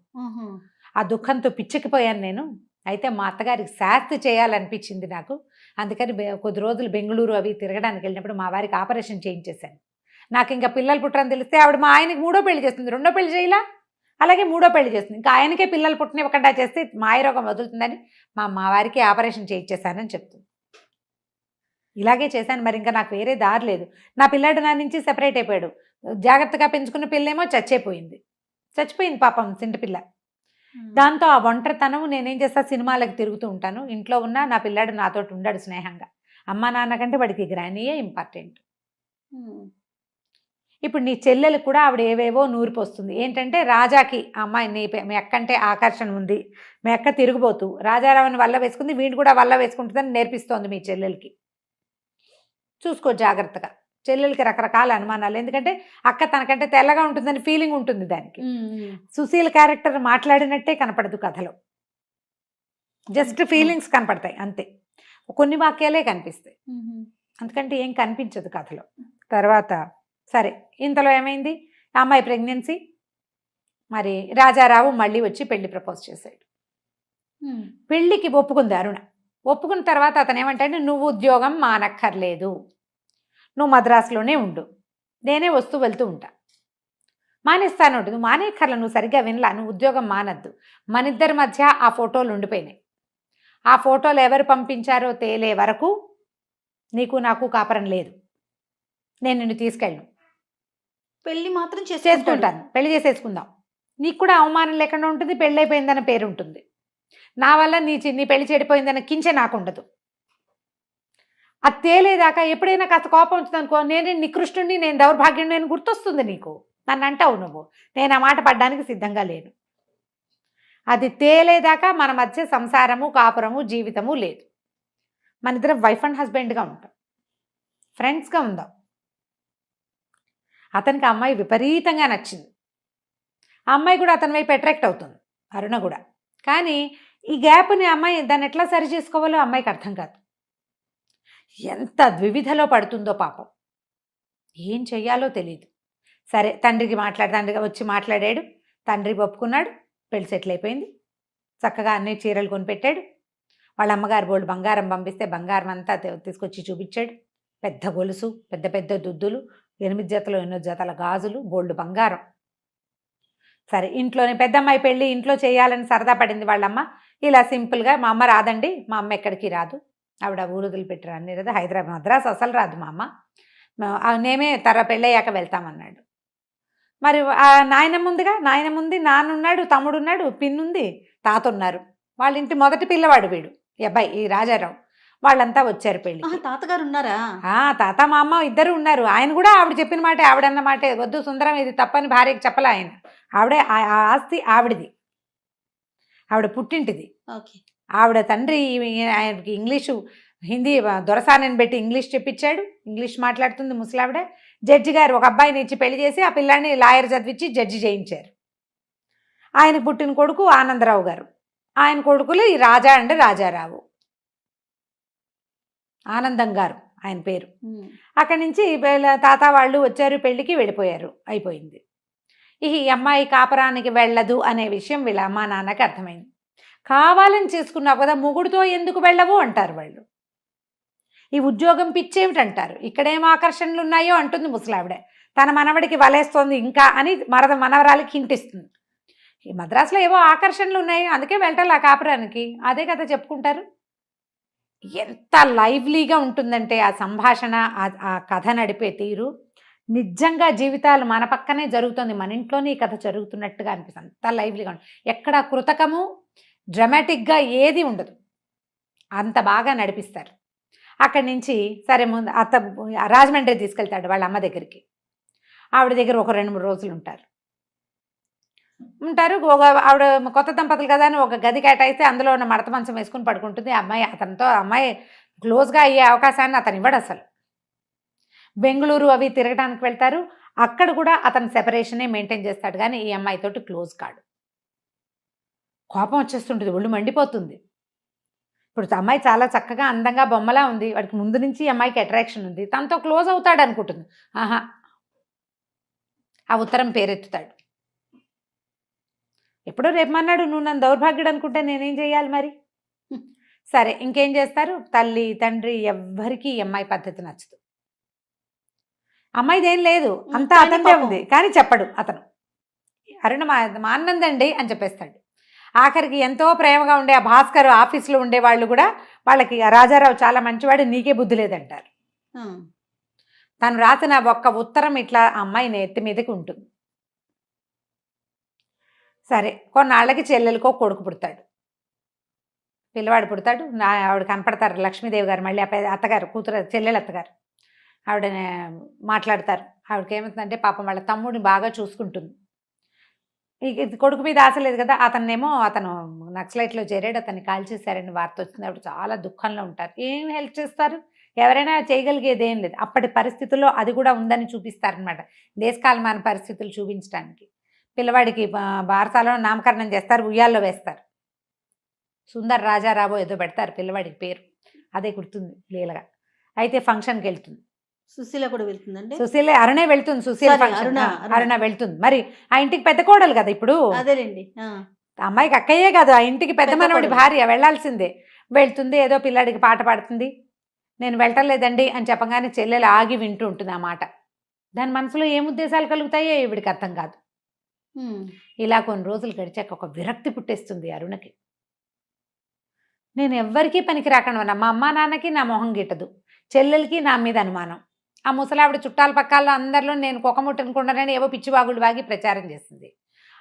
S3: ఆ దుఃఖంతో పిచ్చెక్కిపోయాను నేను. అయితే మా అత్తగారికి శాస్తి చేయాలనిపించింది నాకు. అందుకని కొద్ది రోజులు బెంగళూరు అవి తిరగడానికి వెళ్ళినప్పుడు మా వారికి ఆపరేషన్ చేయించేశాను. నాకు ఇంకా పిల్లలు పుట్టరని తెలిస్తే ఆవిడ మా ఆయనకి 3వ పెళ్లి చేస్తుంది. 2వ పెళ్లి చేయలా, అలాగే 3వ పెళ్లి చేస్తుంది. ఇంకా ఆయనకే పిల్లలు పుట్టనివ్వకుండా చేస్తే మాయరోగం వదులుతుందని మా వారికి ఆపరేషన్ చేయించేశానని చెప్తుంది. ఇలాగే చేశాను, మరి ఇంకా నాకు వేరే దారి లేదు. నా పిల్లాడు నా నుంచి సెపరేట్ అయిపోయాడు. జాగ్రత్తగా పెంచుకున్న పిల్లేమో చచ్చిపోయింది పాపం సింటి పిల్ల. దాంతో ఆ ఒంటరితనం, నేనేం చేస్తా, సినిమాలకు తిరుగుతూ ఉంటాను. ఇంట్లో ఉన్నా నా పిల్లాడు నాతో ఉండడు స్నేహంగా. అమ్మ నాన్న కంటే వాడికి గ్రానీయే ఇంపార్టెంట్. ఇప్పుడు నీ చెల్లెలు కూడా ఆవిడ ఏవేవో నూరిపోస్తుంది. ఏంటంటే రాజాకి అమ్మాయి మీ అక్క అంటే ఆకర్షణ ఉంది, మీ అక్క తిరుగుబోతూ రాజారావుని వల్ల వేసుకుంది, వీడు కూడా వల్ల వేసుకుంటుందని నేర్పిస్తోంది మీ చెల్లెలకి. చూసుకో జాగ్రత్తగా. చెల్లెలకి రకరకాల అనుమానాలు, ఎందుకంటే అక్క తనకంటే తెల్లగా ఉంటుందని ఫీలింగ్ ఉంటుంది దానికి. సుశీల్ క్యారెక్టర్ మాట్లాడినట్టే కనపడదు కథలో, జస్ట్ ఫీలింగ్స్ కనపడతాయి అంతే, కొన్ని వాక్యాలే కనిపిస్తాయి, అందుకంటే ఏం కనిపించదు కథలో. తర్వాత సరే, ఇంతలో ఏమైంది, అమ్మాయి ప్రెగ్నెన్సీ. మరి రాజారావు మళ్ళీ వచ్చి పెళ్లి ప్రపోజ్ చేశాడు. పెళ్లికి ఒప్పుకుంది అరుణ. ఒప్పుకున్న తర్వాత అతను ఏమంటాడు, నువ్వు ఉద్యోగం మానక్కర్లేదు, నువ్వు మద్రాసులోనే ఉండు, నేనే వస్తూ వెళ్తూ ఉంటా. మానేస్తాను, నువ్వు మానేక్కర్ల, నువ్వు సరిగ్గా వినలా, నువ్వు ఉద్యోగం మానద్దు. మన ఇద్దరి మధ్య ఆ ఫోటోలు ఉండిపోయినాయి. ఆ ఫోటోలు ఎవరు పంపించారో తేలే వరకు నీకు నాకు కాపురం లేదు, నేను నిన్ను తీసుకెళ్ళను.
S2: పెళ్లి మాత్రం
S3: చేసుకుంటాను, పెళ్లి చేసేసుకుందాం, నీకు కూడా అవమానం లేకుండా ఉంటుంది, పెళ్ళి అయిపోయిందన్న పేరు ఉంటుంది. నా వల్ల నీ పెళ్లి చెడిపోయిందన్న కించె నాకు ఉండదు. అది తేలేదాకా ఎప్పుడైనా కాస్త కోపం వచ్చింది అనుకో, నేను నికృష్టుని, నేను దౌర్భాగ్యం, నేను గుర్తొస్తుంది నీకు, నన్ను అంటావు నువ్వు, నేను ఆ మాట పడ్డానికి సిద్ధంగా లేను. అది తేలేదాకా మన మధ్య సంసారము, కాపురము, జీవితము లేదు. మన ఇద్దరం వైఫ్ అండ్ హస్బెండ్గా ఉంటాం, ఫ్రెండ్స్గా ఉందాం. అతనికి ఆ అమ్మాయి విపరీతంగా నచ్చింది. ఆ అమ్మాయి కూడా అతని వైపు అట్రాక్ట్ అవుతుంది, అరుణ కూడా. కానీ ఈ గ్యాప్ని అమ్మాయి దాన్ని ఎట్లా సరి చేసుకోవాలో అమ్మాయికి అర్థం కాదు. ఎంత ద్వివిధలో పడుతుందో పాపం, ఏం చెయ్యాలో తెలియదు. సరే, తండ్రికి వచ్చి మాట్లాడాడు, తండ్రి ఒప్పుకున్నాడు, పెళ్లి సెటిల్ అయిపోయింది. చక్కగా అన్ని చీరలు కొనిపెట్టాడు. వాళ్ళ అమ్మగారు బోల్డ్ బంగారం పంపిస్తే బంగారం అంతా తీసుకొచ్చి చూపించాడు. పెద్ద గొలుసు, పెద్ద పెద్ద దుద్దులు, 8 జతలు 8 జతల గాజులు, బోల్డ్ బంగారం. సరే, ఇంట్లోనే పెద్దమ్మాయి పెళ్ళి ఇంట్లో చేయాలని సరదా పడింది వాళ్ళమ్మ. ఇలా సింపుల్గా, మా అమ్మ రాదండి, మా అమ్మ ఎక్కడికి రాదు, ఆవిడ ఊరు వదిలిపెట్టరు అన్ని రాదు, హైదరాబాద్ మద్రాసు అసలు రాదు మా అమ్మ, నేమే పెళ్ళయ్యాక వెళ్తామన్నాడు. మరి నాయనమ్మ ఉందిగా, నాయనమ్మ ఉంది, నాన్నున్నాడు, తమ్ముడున్నాడు, పిన్నుంది, తాత ఉన్నారు. వాళ్ళ ఇంటి మొదటి పిల్లవాడు వీడు, ఈ అబ్బాయి, ఈ రాజారావు. వాళ్ళంతా వచ్చారు పెళ్ళి.
S2: తాతగారు ఉన్నారా?
S3: తాత మా అమ్మ ఇద్దరు ఉన్నారు. ఆయన కూడా ఆవిడ చెప్పిన మాట, ఆవిడన్న మాటే, వద్దు సుందరం ఇది తప్పని భార్యకి చెప్పలే ఆయన. ఆవిడే ఆ ఆస్తి ఆవిడది, ఆవిడ పుట్టింటిది. ఆవిడ తండ్రి ఆయనకి ఇంగ్లీషు హిందీ దొరసానని పెట్టి ఇంగ్లీష్ చెప్పించాడు. ఇంగ్లీష్ మాట్లాడుతుంది ముసలావిడ. జడ్జి గారు ఒక అబ్బాయిని ఇచ్చి పెళ్లి చేసి ఆ పిల్లాన్ని లాయర్ చదివించి జడ్జి చేయించారు. ఆయన పుట్టిన కొడుకు ఆనందరావు గారు. ఆయన కొడుకులు ఈ రాజా అండ్ రాజారావు. ఆనందం గారు ఆయన పేరు. అక్కడి నుంచి వీళ్ళ తాత వాళ్ళు వచ్చారు, పెళ్ళికి వెళ్ళిపోయారు, అయిపోయింది. ఈ అమ్మాయి కాపురానికి వెళ్ళదు అనే విషయం వీళ్ళ అమ్మా నాన్నకి అర్థమైంది. కావాలని చేసుకున్నావు కదా, మొగుడుతో ఎందుకు వెళ్ళవు అంటారు వాళ్ళు. ఈ ఉద్యోగం పిచ్చేమిటంటారు. ఇక్కడేం ఆకర్షణలు ఉన్నాయో అంటుంది ముసలావిడ. తన మనవడికి వలేస్తోంది ఇంకా అని మనవరాలికి హింటిస్తుంది. ఈ మద్రాసులో ఏవో ఆకర్షణలు ఉన్నాయి, అందుకే వెళ్ళాలి ఆ కాపురానికి, అదే కదా చెప్పుకుంటారు. ఎంత లైవ్లీగా ఉంటుందంటే ఆ సంభాషణ, ఆ కథ నడిపే తీరు. నిజంగా జీవితాలు మన పక్కనే జరుగుతుంది, మన ఇంట్లోనే ఈ కథ జరుగుతున్నట్టుగా అనిపిస్తుంది. అంత లైవ్లీగా ఉంటుంది. ఎక్కడ కృతకము డ్రామాటిక్గా ఏది ఉండదు, అంత బాగా నడిపిస్తారు. అక్కడి నుంచి సరే ముందు రాజమండ్రి తీసుకెళ్తాడు వాళ్ళ అమ్మ దగ్గరికి. ఆవిడ దగ్గర ఒక 2-3 రోజులు ఉంటారు. ఒక ఆవిడ కొత్త దంపతులు కదా అని ఒక గది కేటాయిస్తే అందులో ఉన్న మడత మంచం వేసుకుని పడుకుంటుంది. అమ్మాయి క్లోజ్గా అయ్యే అవకాశాన్ని అతను ఇవ్వడు అసలు. బెంగళూరు అవి తిరగడానికి వెళ్తారు. అక్కడ కూడా అతను సెపరేషనే మెయింటైన్ చేస్తాడు, కానీ ఈ అమ్మాయితోటి క్లోజ్ కాడు. కోపం వచ్చేస్తుంటుంది, ఒళ్ళు మండిపోతుంది. ఇప్పుడు అమ్మాయి చాలా చక్కగా అందంగా బొమ్మలా ఉంది, వాడికి ముందు నుంచి అమ్మాయికి అట్రాక్షన్ ఉంది, తనతో క్లోజ్ అవుతాడు అనుకుంటుంది. ఆహా, ఆ ఉత్తరం పేరెత్తుతాడు. ఎప్పుడో రేపమన్నాడు, నువ్వు నన్ను దౌర్భాగ్యుడు అనుకుంటే నేనేం చేయాలి మరి? సరే ఇంకేం చేస్తారు, తల్లి తండ్రి ఎవ్వరికీ ఈ అమ్మాయి పద్ధతి నచ్చదు. అమ్మాయిదేం లేదు, అంతా అతనిదే ఉంది, కానీ చెప్పడు అతను. అరుణ మా అన్నందండి అని చెప్పేస్తాడు. ఆఖరికి ఎంతో ప్రేమగా ఉండే ఆ భాస్కర్ ఆఫీస్లో ఉండేవాళ్ళు కూడా వాళ్ళకి రాజారావు చాలా మంచివాడు, నీకే బుద్ధి లేదంటారు. తను రాసిన ఒక్క ఉత్తరం ఇట్లా అమ్మాయి నెత్తి మీదకి ఉంటుంది. సరే కొన్నాళ్ళకి చెల్లెలకో కొడుకు పుడతాడు, పిల్లవాడు పుడతాడు. ఆవిడ కనపడతారు లక్ష్మీదేవి గారు, మళ్ళీ అత్తగారు కూతురు, చెల్లెలు అత్తగారు. ఆవిడ మాట్లాడతారు. ఆవిడకి ఏమవుతుందంటే పాపం వాళ్ళ తమ్ముడిని బాగా చూసుకుంటుంది. కొడుకు మీద ఆశ లేదు కదా. అతను నక్సలైట్లో చేరాడు, అతన్ని కాల్చేశారని వార్త వచ్చింది. ఆవిడ చాలా దుఃఖంలో ఉంటారు. ఏం హెల్ప్ చేస్తారు, ఎవరైనా చేయగలిగేది ఏం లేదు. అప్పటి పరిస్థితుల్లో అది కూడా ఉందని చూపిస్తారనమాట, దేశకాలమాన పరిస్థితులు చూపించడానికి. పిల్లవాడికి బారసాలలో నామకరణం చేస్తారు, ఉయ్యాల్లో వేస్తారు. సుందర్ రాజారావు ఏదో పెడతారు పిల్లవాడికి పేరు, అదే గుర్తుంది లీలగా. అయితే ఫంక్షన్కి వెళ్తుంది.
S2: సుశీల కూడా వెళ్తుందండి.
S3: సుశీల అరుణే వెళ్తుంది, సుశీల ఫంక్షన్ అరుణ వెళ్తుంది. మరి ఆ ఇంటికి పెద్ద కోడలు కదా ఇప్పుడు.
S2: అదేలేండి,
S3: అమ్మాయికి అక్కయ్యే కాదు, ఆ ఇంటికి పెద్ద మనవడి భార్య, వెళ్లాల్సిందే. వెళ్తుంది, ఏదో పిల్లాడికి పాట పాడుతుంది. నేను వెళ్ళలేదండి అని చెప్పగానే చెల్లెలు ఆగి వింటూ ఉంటుంది ఆ మాట. దాని మనసులో ఏం ఉద్దేశాలు కలుగుతాయో ఈవిడికి అర్థం కాదు. ఇలా కొన్ని రోజులు గడిచాక ఒక విరక్తి పుట్టేస్తుంది అరుణకి. నేను ఎవ్వరికీ పనికి రాకుండా, మా అమ్మా నాన్నకి నా మొహం గిట్టదు, చెల్లెలకి నా మీద అనుమానం. ఆ ముసలావిడ చుట్టాల పక్కాల్లో అందరిలో నేను కుక్కముట్టనుకుంటానని ఏవో పిచ్చివాగుడు వాగి ప్రచారం చేస్తుంది.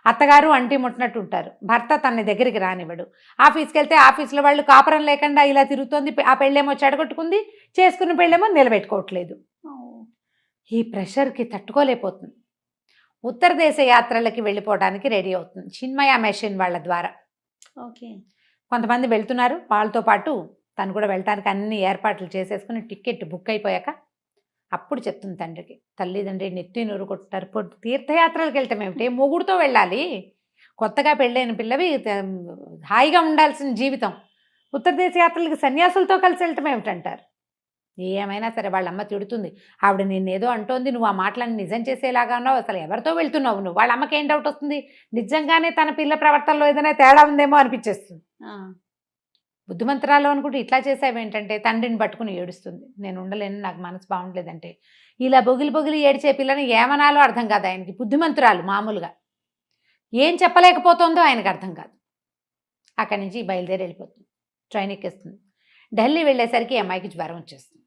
S3: అత్తగారు అంటి ముట్టినట్టు ఉంటారు. భర్త తన దగ్గరికి రానివ్వడు. ఆఫీస్కి వెళ్తే ఆఫీసులో వాళ్ళు కాపురం లేకుండా ఇలా తిరుగుతోంది. ఆ పెళ్ళేమో చెడగొట్టుకుంది, చేసుకున్న పెళ్ళేమో నిలబెట్టుకోవట్లేదు. ఈ ప్రెషర్కి తట్టుకోలేకపోతుంది. ఉత్తర దేశ యాత్రలకి వెళ్ళిపోవడానికి రెడీ అవుతుంది చిన్మయ మెషిన్ వాళ్ళ ద్వారా.
S2: ఓకే,
S3: కొంతమంది వెళ్తున్నారు, వాళ్ళతో పాటు తను కూడా వెళ్ళటానికి అన్ని ఏర్పాట్లు చేసేసుకుని టికెట్ బుక్ అయిపోయాక అప్పుడు చెప్తుంది తండ్రికి, తల్లిదండ్రి నెత్తి నూరు కొట్టారు, తీర్థయాత్రలకు వెళ్తాం ఏమిటి, మొగుడుతో వెళ్ళాలి, కొత్తగా పెళ్ళైన పిల్లవి హాయిగా ఉండాల్సిన జీవితం, ఉత్తర దేశ యాత్రలకి సన్యాసులతో కలిసి వెళ్ళటం ఏమిటంటారు. ఏమైనా సరే వాళ్ళ అమ్మ తిడుతుంది, ఆవిడ నిన్నేదో అంటోంది, నువ్వు ఆ మాటలను నిజం చేసేలాగా ఉన్నావు, అసలు ఎవరితో వెళ్తున్నావు నువ్వు. వాళ్ళ అమ్మకి ఏం డౌట్ వస్తుంది, నిజంగానే తన పిల్ల ప్రవర్తనలో ఏదైనా తేడా ఉందేమో అనిపించేస్తుంది. బుద్ధిమంతరాలు అనుకుంటే ఇట్లా చేసావేంటంటే తండ్రిని పట్టుకుని ఏడుస్తుంది. నేను ఉండలేను, నాకు మనసు బాగుండలేదంటే. ఇలా బొగిలి ఏడిచే పిల్లని ఏమనాలో అర్థం కాదు ఆయనకి. బుద్ధిమంతురాలు మామూలుగా ఏం చెప్పలేకపోతుందో ఆయనకు అర్థం కాదు. అక్కడి నుంచి బయలుదేరి వెళ్ళిపోతుంది, ట్రైన్ ఎక్కేస్తుంది. ఢిల్లీ వెళ్ళేసరికి అమ్మాయికి జ్వరం వచ్చేస్తుంది.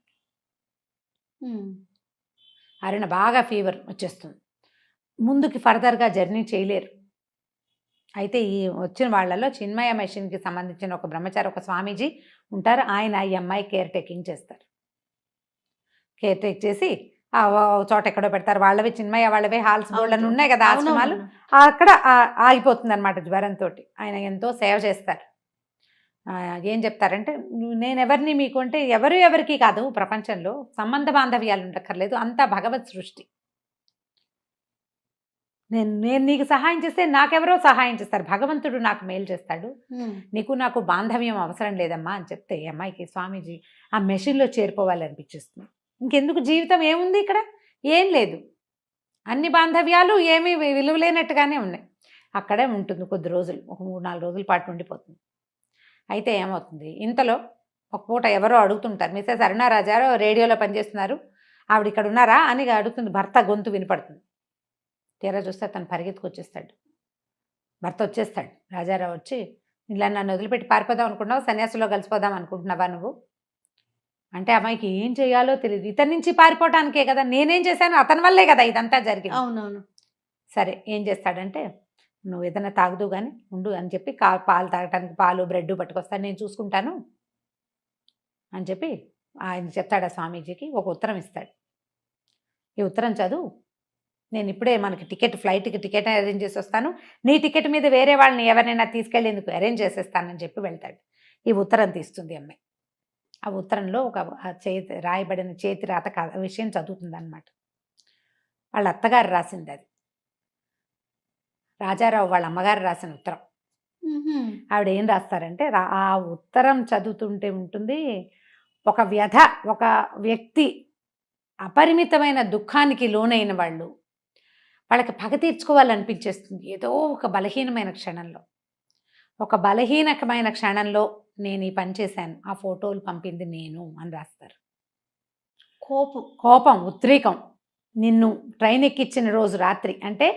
S3: అరుణ బాగా ఫీవర్ వచ్చేస్తుంది. ముందుకి ఫర్దర్గా జర్నీ చేయలేరు. అయితే ఈ వచ్చిన వాళ్ళలో చిన్మయ మెషిన్కి సంబంధించిన ఒక బ్రహ్మచారి, ఒక స్వామీజీ ఉంటారు. ఆయన ఈ అమ్మాయి కేర్ టేకింగ్ చేస్తారు. కేర్ టేక్ చేసి చోట ఎక్కడో పెడతారు. వాళ్ళవి చిన్మయ వాళ్ళవే హాల్స్ బోర్డులను ఉన్నాయి కదా ఆశ్రమాలు, అక్కడ ఆగిపోతుంది అనమాట జ్వరంతో. ఆయన ఎంతో సేవ చేస్తారు. ఏం చెప్తారంటే నేను ఎవరిని మీకు అంటే ఎవరికి కాదు, ప్రపంచంలో సంబంధ బాంధవ్యాలు ఉండక్కర్లేదు, అంతా భగవత్ సృష్టి. నేను నీకు సహాయం చేస్తే నాకెవరో సహాయం చేస్తారు, భగవంతుడు నాకు మేలు చేస్తాడు, నీకు నాకు బాంధవ్యం అవసరం లేదమ్మా అని చెప్తే ఈ అమ్మాయికి స్వామీజీ ఆ మెషిన్లో చేరిపోవాలనిపించేస్తుంది. ఇంకెందుకు, జీవితం ఏముంది ఇక్కడ, ఏం లేదు, అన్ని బాంధవ్యాలు ఏమీ విలువలేనట్టుగానే ఉన్నాయి. అక్కడే ఉంటుంది కొద్ది రోజులు, ఒక 3-4 రోజుల పాటు ఉండిపోతుంది. అయితే ఏమవుతుంది, ఇంతలో ఒక పూట ఎవరో అడుగుతుంటారు, మిసెస్ అరుణారాజారో రేడియోలో పనిచేస్తున్నారు, ఆవిడ ఇక్కడ ఉన్నారా అని అడుగుతుంది. భర్త గొంతు వినపడుతుంది. తీరా చూస్తే తను పరిగెత్తుకొచ్చేస్తాడు. భర్త వచ్చేస్తాడు. రాజారావు వచ్చి, ఇలా నన్ను వదిలిపెట్టి పారిపోదాం అనుకుంటున్నావు, సన్యాసిలో కలిసిపోదాం అనుకుంటున్నావా నువ్వు అంటే అమ్మాయికి ఏం చేయాలో తెలియదు. ఇతని నుంచి పారిపోవటానికే కదా, నేనేం చేశాను, అతని వల్లే కదా ఇదంతా జరిగింది.
S2: అవునవును.
S3: సరే ఏం చేస్తాడంటే, నువ్వు ఏదైనా తాగుదు కానీ ఉండు అని చెప్పి పాలు తాగటానికి పాలు బ్రెడ్ పట్టుకొస్తాను, నేను చూసుకుంటాను అని చెప్పి ఆయన చెప్తాడు. ఆ స్వామీజీకి ఒక ఉత్తరం ఇస్తాడు. ఈ ఉత్తరం చదువు, నేను ఇప్పుడే మనకి ఫ్లైట్కి టికెట్ అరేంజ్ చేసి వస్తాను, నీ టికెట్ మీద వేరే వాళ్ళని ఎవరైనా తీసుకెళ్ళేందుకు అరేంజ్ చేసేస్తానని చెప్పి వెళ్తాడు. ఈ ఉత్తరం తీస్తుంది అమ్మాయి. ఆ ఉత్తరంలో ఒక రాయబడిన చేతి రాత విషయం చదువుతుంది అనమాట. వాళ్ళ అత్తగారు రాసింది అది, రాజారావు వాళ్ళ అమ్మగారు రాసిన ఉత్తరం. ఆవిడ ఏం రాస్తారంటే, ఆ ఉత్తరం చదువుతుంటే ఉంటుంది, ఒక వ్యధ, ఒక వ్యక్తి అపరిమితమైన దుఃఖానికి లోనైన వాళ్ళు, వాళ్ళకి పగ తీర్చుకోవాలనిపించేస్తుంది ఏదో ఒక బలహీనమైన క్షణంలో. ఒక బలహీనమైన క్షణంలో నేను ఈ పని చేశాను, ఆ ఫోటోలు పంపింది నేను అని రాస్తారు. కోపం, ఉద్రేకం. నిన్ను ట్రైన్ ఎక్కించిన రోజు రాత్రి, అంటే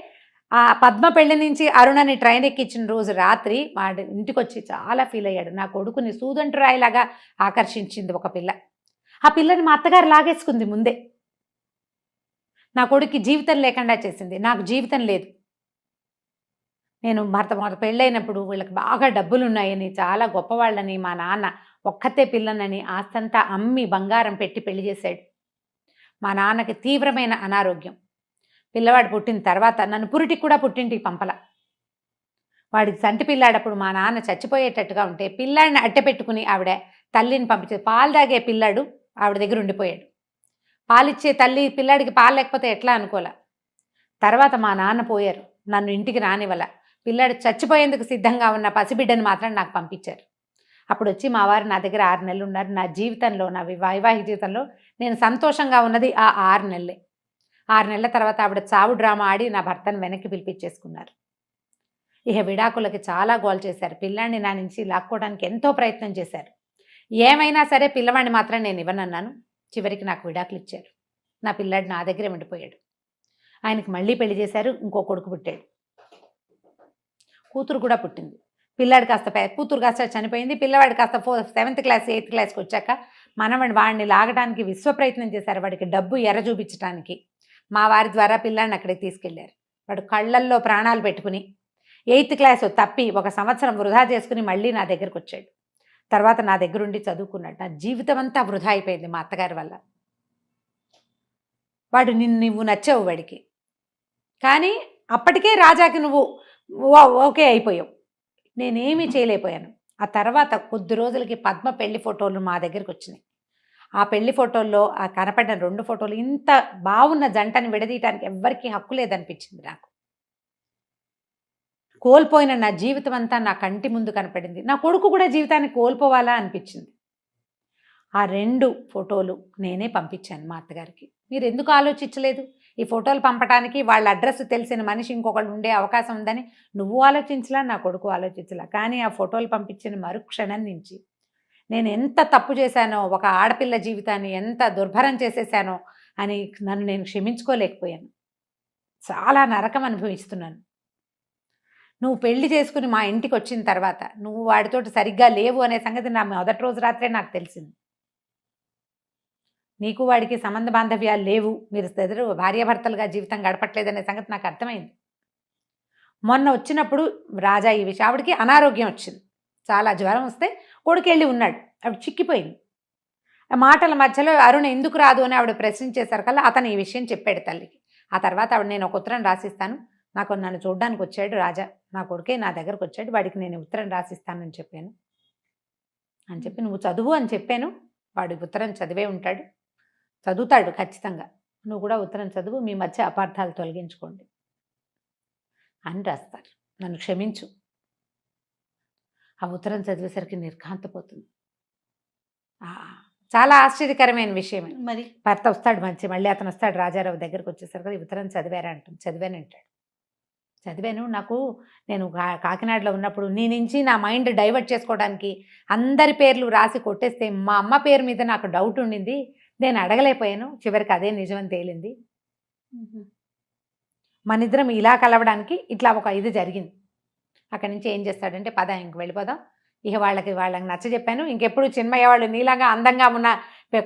S3: ఆ పద్మ పెళ్లి నుంచి అరుణని ట్రైన్ ఎక్కించిన రోజు రాత్రి వాడు ఇంటికి వచ్చి చాలా ఫీల్ అయ్యాడు. నా కొడుకుని సూదంటు రాయిలాగా ఆకర్షించింది ఒక పిల్ల, ఆ పిల్లని మా అత్తగారు లాగేసుకుంది ముందే, నా కొడుక్కి జీవితం లేకుండా చేసింది, నాకు జీవితం లేదు. నేను భర్త పెళ్ళైనప్పుడు వీళ్ళకి బాగా డబ్బులు ఉన్నాయని, చాలా గొప్పవాళ్ళని, మా నాన్న ఒక్కతే పిల్లనని ఆస్తంతా అమ్మి బంగారం పెట్టి పెళ్లి చేశాడు. మా నాన్నకి తీవ్రమైన అనారోగ్యం. పిల్లవాడు పుట్టిన తర్వాత నన్ను పురిటికి కూడా పుట్టింటికి పంపల. వాడికి సంటి పిల్లాడప్పుడు మా నాన్న చచ్చిపోయేటట్టుగా ఉంటే పిల్లాడిని అట్టెపెట్టుకుని ఆవిడ తల్లిని పంపించేది. పాలు తాగే పిల్లాడు ఆవిడ దగ్గర ఉండిపోయాడు. పాలిచ్చే తల్లి పిల్లాడికి పాలు లేకపోతే ఎట్లా అనుకోలే. తర్వాత మా నాన్న పోయారు, నన్ను ఇంటికి రానివ్వల. పిల్లాడు చచ్చిపోయేందుకు సిద్ధంగా ఉన్న పసిబిడ్డను మాత్రం నాకు పంపించారు. అప్పుడు వచ్చి మా వారు నా దగ్గర 6 నెలలు ఉన్నారు. నా జీవితంలో, నా వైవాహిక జీవితంలో నేను సంతోషంగా ఉన్నది ఆ 6 నెలలే. 6 నెలల తర్వాత ఆవిడ చావు డ్రామా ఆడి నా భర్తను వెనక్కి పిలిపించేసుకున్నారు. ఇక విడాకులకి చాలా గోల్ చేశారు. పిల్లాడిని నా నుంచి లాక్కోవడానికి ఎంతో ప్రయత్నం చేశారు. ఏమైనా సరే పిల్లవాడిని మాత్రం నేను ఇవ్వనన్నాను. చివరికి నాకు విడాకులు ఇచ్చారు. నా పిల్లాడు నా దగ్గరే ఉండిపోయాడు. ఆయనకి మళ్ళీ పెళ్లి చేశారు, ఇంకో కొడుకు పుట్టాడు, కూతురు కూడా పుట్టింది. పిల్లాడు కాస్త కూతురు కాస్త చనిపోయింది. పిల్లవాడు కాస్త 7th క్లాస్ 8th క్లాస్కి వచ్చాక వాడిని లాగడానికి విశ్వ ప్రయత్నం చేశారు. వాడికి డబ్బు ఎర చూపించడానికి మా వారి ద్వారా పిల్లాడిని అక్కడికి తీసుకెళ్లారు. వాడు కళ్ళల్లో ప్రాణాలు పెట్టుకుని 8th క్లాస్ తప్పి 1 సంవత్సరం వృధా చేసుకుని మళ్ళీ నా దగ్గరకు వచ్చాడు. తర్వాత నా దగ్గరుండి చదువుకున్నాడు. నా జీవితం అంతా వృధా అయిపోయింది మా అత్తగారి వల్ల. వాడు నువ్వు నచ్చావు వాడికి, కానీ అప్పటికే రాజాకి నువ్వు ఓకే అయిపోయావు, నేనేమీ చేయలేకపోయాను. ఆ తర్వాత కొద్ది రోజులకి పద్మ పెళ్లి ఫోటోలు మా దగ్గరికి వచ్చినాయి. ఆ పెళ్లి ఫోటోల్లో ఆ కనపడిన 2 ఫోటోలు, ఇంత బాగున్న జంటని విడదీయటానికి ఎవ్వరికీ హక్కు లేదనిపించింది నాకు. కోల్పోయిన నా జీవితం అంతా నా కంటి ముందు కనపడింది. నా కొడుకు కూడా జీవితాన్ని కోల్పోవాలా అనిపించింది. ఆ 2 ఫోటోలు నేనే పంపించాను మా అత్తగారికి. మీరు ఎందుకు ఆలోచించలేదు? ఈ ఫోటోలు పంపడానికి వాళ్ళ అడ్రస్ తెలిసిన మనిషి ఇంకొకళ్ళు ఉండే అవకాశం ఉందని నువ్వు ఆలోచించలా, నా కొడుకు ఆలోచించలా. కానీ ఆ ఫోటోలు పంపించిన మరుక్షణం నుంచి నేను ఎంత తప్పు చేశానో, ఒక ఆడపిల్ల జీవితాన్ని ఎంత దుర్భరం చేసేసానో అని నన్ను నేను క్షమించుకోలేకపోయాను. చాలా నరకం అనుభవిస్తున్నాను. నువ్వు పెళ్లి చేసుకుని మా ఇంటికి వచ్చిన తర్వాత నువ్వు వాడితోటి సరిగ్గా లేవు అనే సంగతి నా మొదటి రోజు రాత్రే నాకు తెలిసింది. నీకు వాడికి సంబంధ బాంధవ్యాలు లేవు, మీరు ఎదురు భార్యాభర్తలుగా జీవితం గడపట్లేదనే సంగతి నాకు అర్థమైంది. మొన్న వచ్చినప్పుడు రాజా ఈ విషయం, ఆవిడకి అనారోగ్యం వచ్చింది, చాలా జ్వరం వస్తే కొడుకు వెళ్ళి ఉన్నాడు, ఆవిడ చిక్కిపోయింది. ఆ మాటల మధ్యలో అరుణ ఎందుకు రాదు అని ఆవిడ ప్రశ్నించేసరికల్లా అతను ఈ విషయం చెప్పాడు తల్లికి. ఆ తర్వాత ఆవిడ, నేను ఒక ఉత్తరం రాసిస్తాను, నన్ను చూడడానికి వచ్చాడు రాజా, నా కొడుకే నా దగ్గరకు వచ్చాడు, వాడికి నేను ఉత్తరం రాసిస్తానని చెప్పాను. అని చెప్పి నువ్వు చదువు అని చెప్పాను. వాడు ఉత్తరం చదివే ఉంటాడు, చదువుతాడు ఖచ్చితంగా. నువ్వు కూడా ఉత్తరం చదువు, మీ మధ్య అపార్థాలు తొలగించుకోండి అని రాస్తారు. నన్ను క్షమించు. ఆ ఉత్తరం చదివేసరికి నిర్ఘాంతపోతుంది. చాలా ఆశ్చర్యకరమైన విషయమే.
S2: మరి
S3: భర్త వస్తాడు మళ్ళీ అతను వస్తాడు రాజారావు దగ్గరికి వచ్చేసరికి ఈ ఉత్తరం చదివారా అంటాను. చదివానంటాడు. చదివాను. నేను కాకినాడలో ఉన్నప్పుడు నీ నుంచి నా మైండ్ డైవర్ట్ చేసుకోవడానికి అందరి పేర్లు రాసి కొట్టేస్తే మా అమ్మ పేరు మీద నాకు డౌట్ ఉండింది, నేను అడగలేకపోయాను. చివరికి అదే నిజమని తేలింది. మనిద్దరం ఇలా కలవడానికి ఇట్లా ఒక ఇది జరిగింది. అక్కడి నుంచి ఏం చేస్తాడంటే పద ఇంక వెళ్ళిపోదాం, ఇక వాళ్ళకి నచ్చ చెప్పాను, ఇంకెప్పుడు చిన్మయ్య వాళ్ళు నీలాగా అందంగా ఉన్న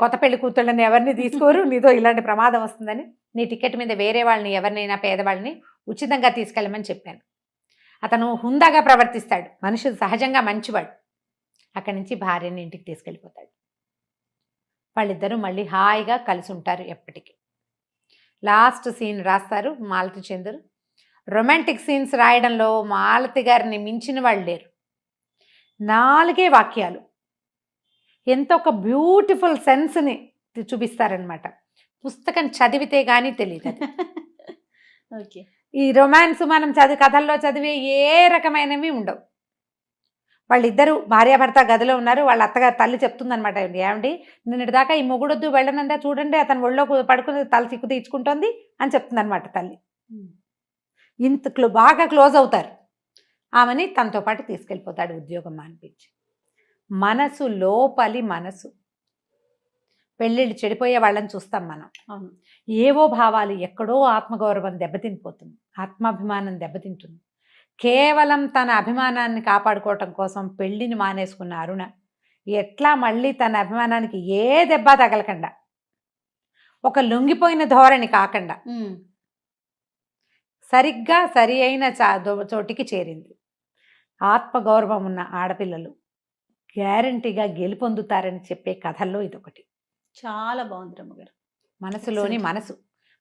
S3: కొత్త పెళ్లి కూతుళ్ళని ఎవరిని తీసుకోరు, నీతో ఇలాంటి ప్రమాదం వస్తుందని నీ టికెట్ మీద వేరే వాళ్ళని ఎవరినైనా పేదవాళ్ళని ఉచితంగా తీసుకెళ్ళమని చెప్పాను. అతను హుందాగా ప్రవర్తిస్తాడు, మనిషి సహజంగా మంచివాడు. అక్కడి నుంచి భార్యని ఇంటికి తీసుకెళ్ళిపోతాడు. వాళ్ళిద్దరూ మళ్ళీ హాయిగా కలిసి ఉంటారు ఎప్పటికీ. లాస్ట్ సీన్ రాస్తారు మాలతి చంద్రు. రొమాంటిక్ సీన్స్ రాయడంలో మాలతి గారిని మించిన వాళ్ళు లేరు. 4 వాక్యాలు ఎంతో ఒక బ్యూటిఫుల్ సెన్స్ని చూపిస్తారనమాట. పుస్తకం చదివితే కానీ తెలియదు.
S2: ఓకే. ఈ
S3: రొమాన్స్ మనం కథల్లో చదివే ఏ రకమైనవి ఉండవు. వాళ్ళిద్దరూ భార్యాభర్త గదిలో ఉన్నారు. వాళ్ళ అత్తగారు తల్లి చెప్తుందనమాట, ఏమండి నిన్నటి దాకా ఈ మొగుడొద్దు వెళ్ళనందా, చూడండి అతను ఒళ్ళో పడుకుని తల చిక్కు తీర్చుకుంటోంది అని చెప్తుందనమాట తల్లి. ఇంత బాగా క్లోజ్ అవుతారు. ఆమెని తనతో పాటు తీసుకెళ్ళిపోతాడు ఉద్యోగం అనిపించి. మనసు లోపలి మనసు. పెళ్ళిళ్ళు చెడిపోయే వాళ్ళని చూస్తాం మనం. ఏవో భావాలు, ఎక్కడో ఆత్మగౌరవం దెబ్బతినిపోతుంది, ఆత్మాభిమానం దెబ్బతింటుంది. కేవలం తన అభిమానాన్ని కాపాడుకోవటం కోసం పెళ్ళిని మానేసుకున్న అరుణ ఎట్లా మళ్ళీ తన అభిమానానికి ఏ దెబ్బ తగలకుండా, ఒక లొంగిపోయిన ధోరణి కాకుండా సరిగ్గా సరి అయిన చోటికి చేరింది. ఆత్మగౌరవం ఉన్న ఆడపిల్లలు గ్యారంటీగా గెలుపొందుతారని చెప్పే కథల్లో ఇదొకటి.
S2: చాలా బాగుంది రమ్మగారు.
S3: మనసులోని మనసు.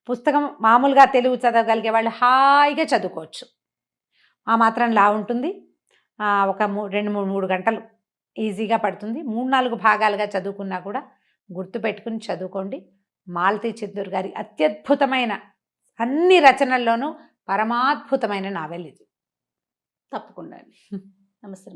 S3: పుస్తకం మామూలుగా తెలుగు చదవగలిగే వాళ్ళు హాయిగా చదువుకోవచ్చు. ఆ మాత్రం లా ఉంటుంది. ఒక 2-3 గంటలు ఈజీగా పడుతుంది. 3-4 భాగాలుగా చదువుకున్నా కూడా గుర్తుపెట్టుకుని చదువుకోండి. మాలతి చంద్రు గారి అత్యద్భుతమైన అన్ని రచనల్లోనూ పరమాద్భుతమైన నావెల్ ఇది.
S2: తప్పకుండా. నమస్తే.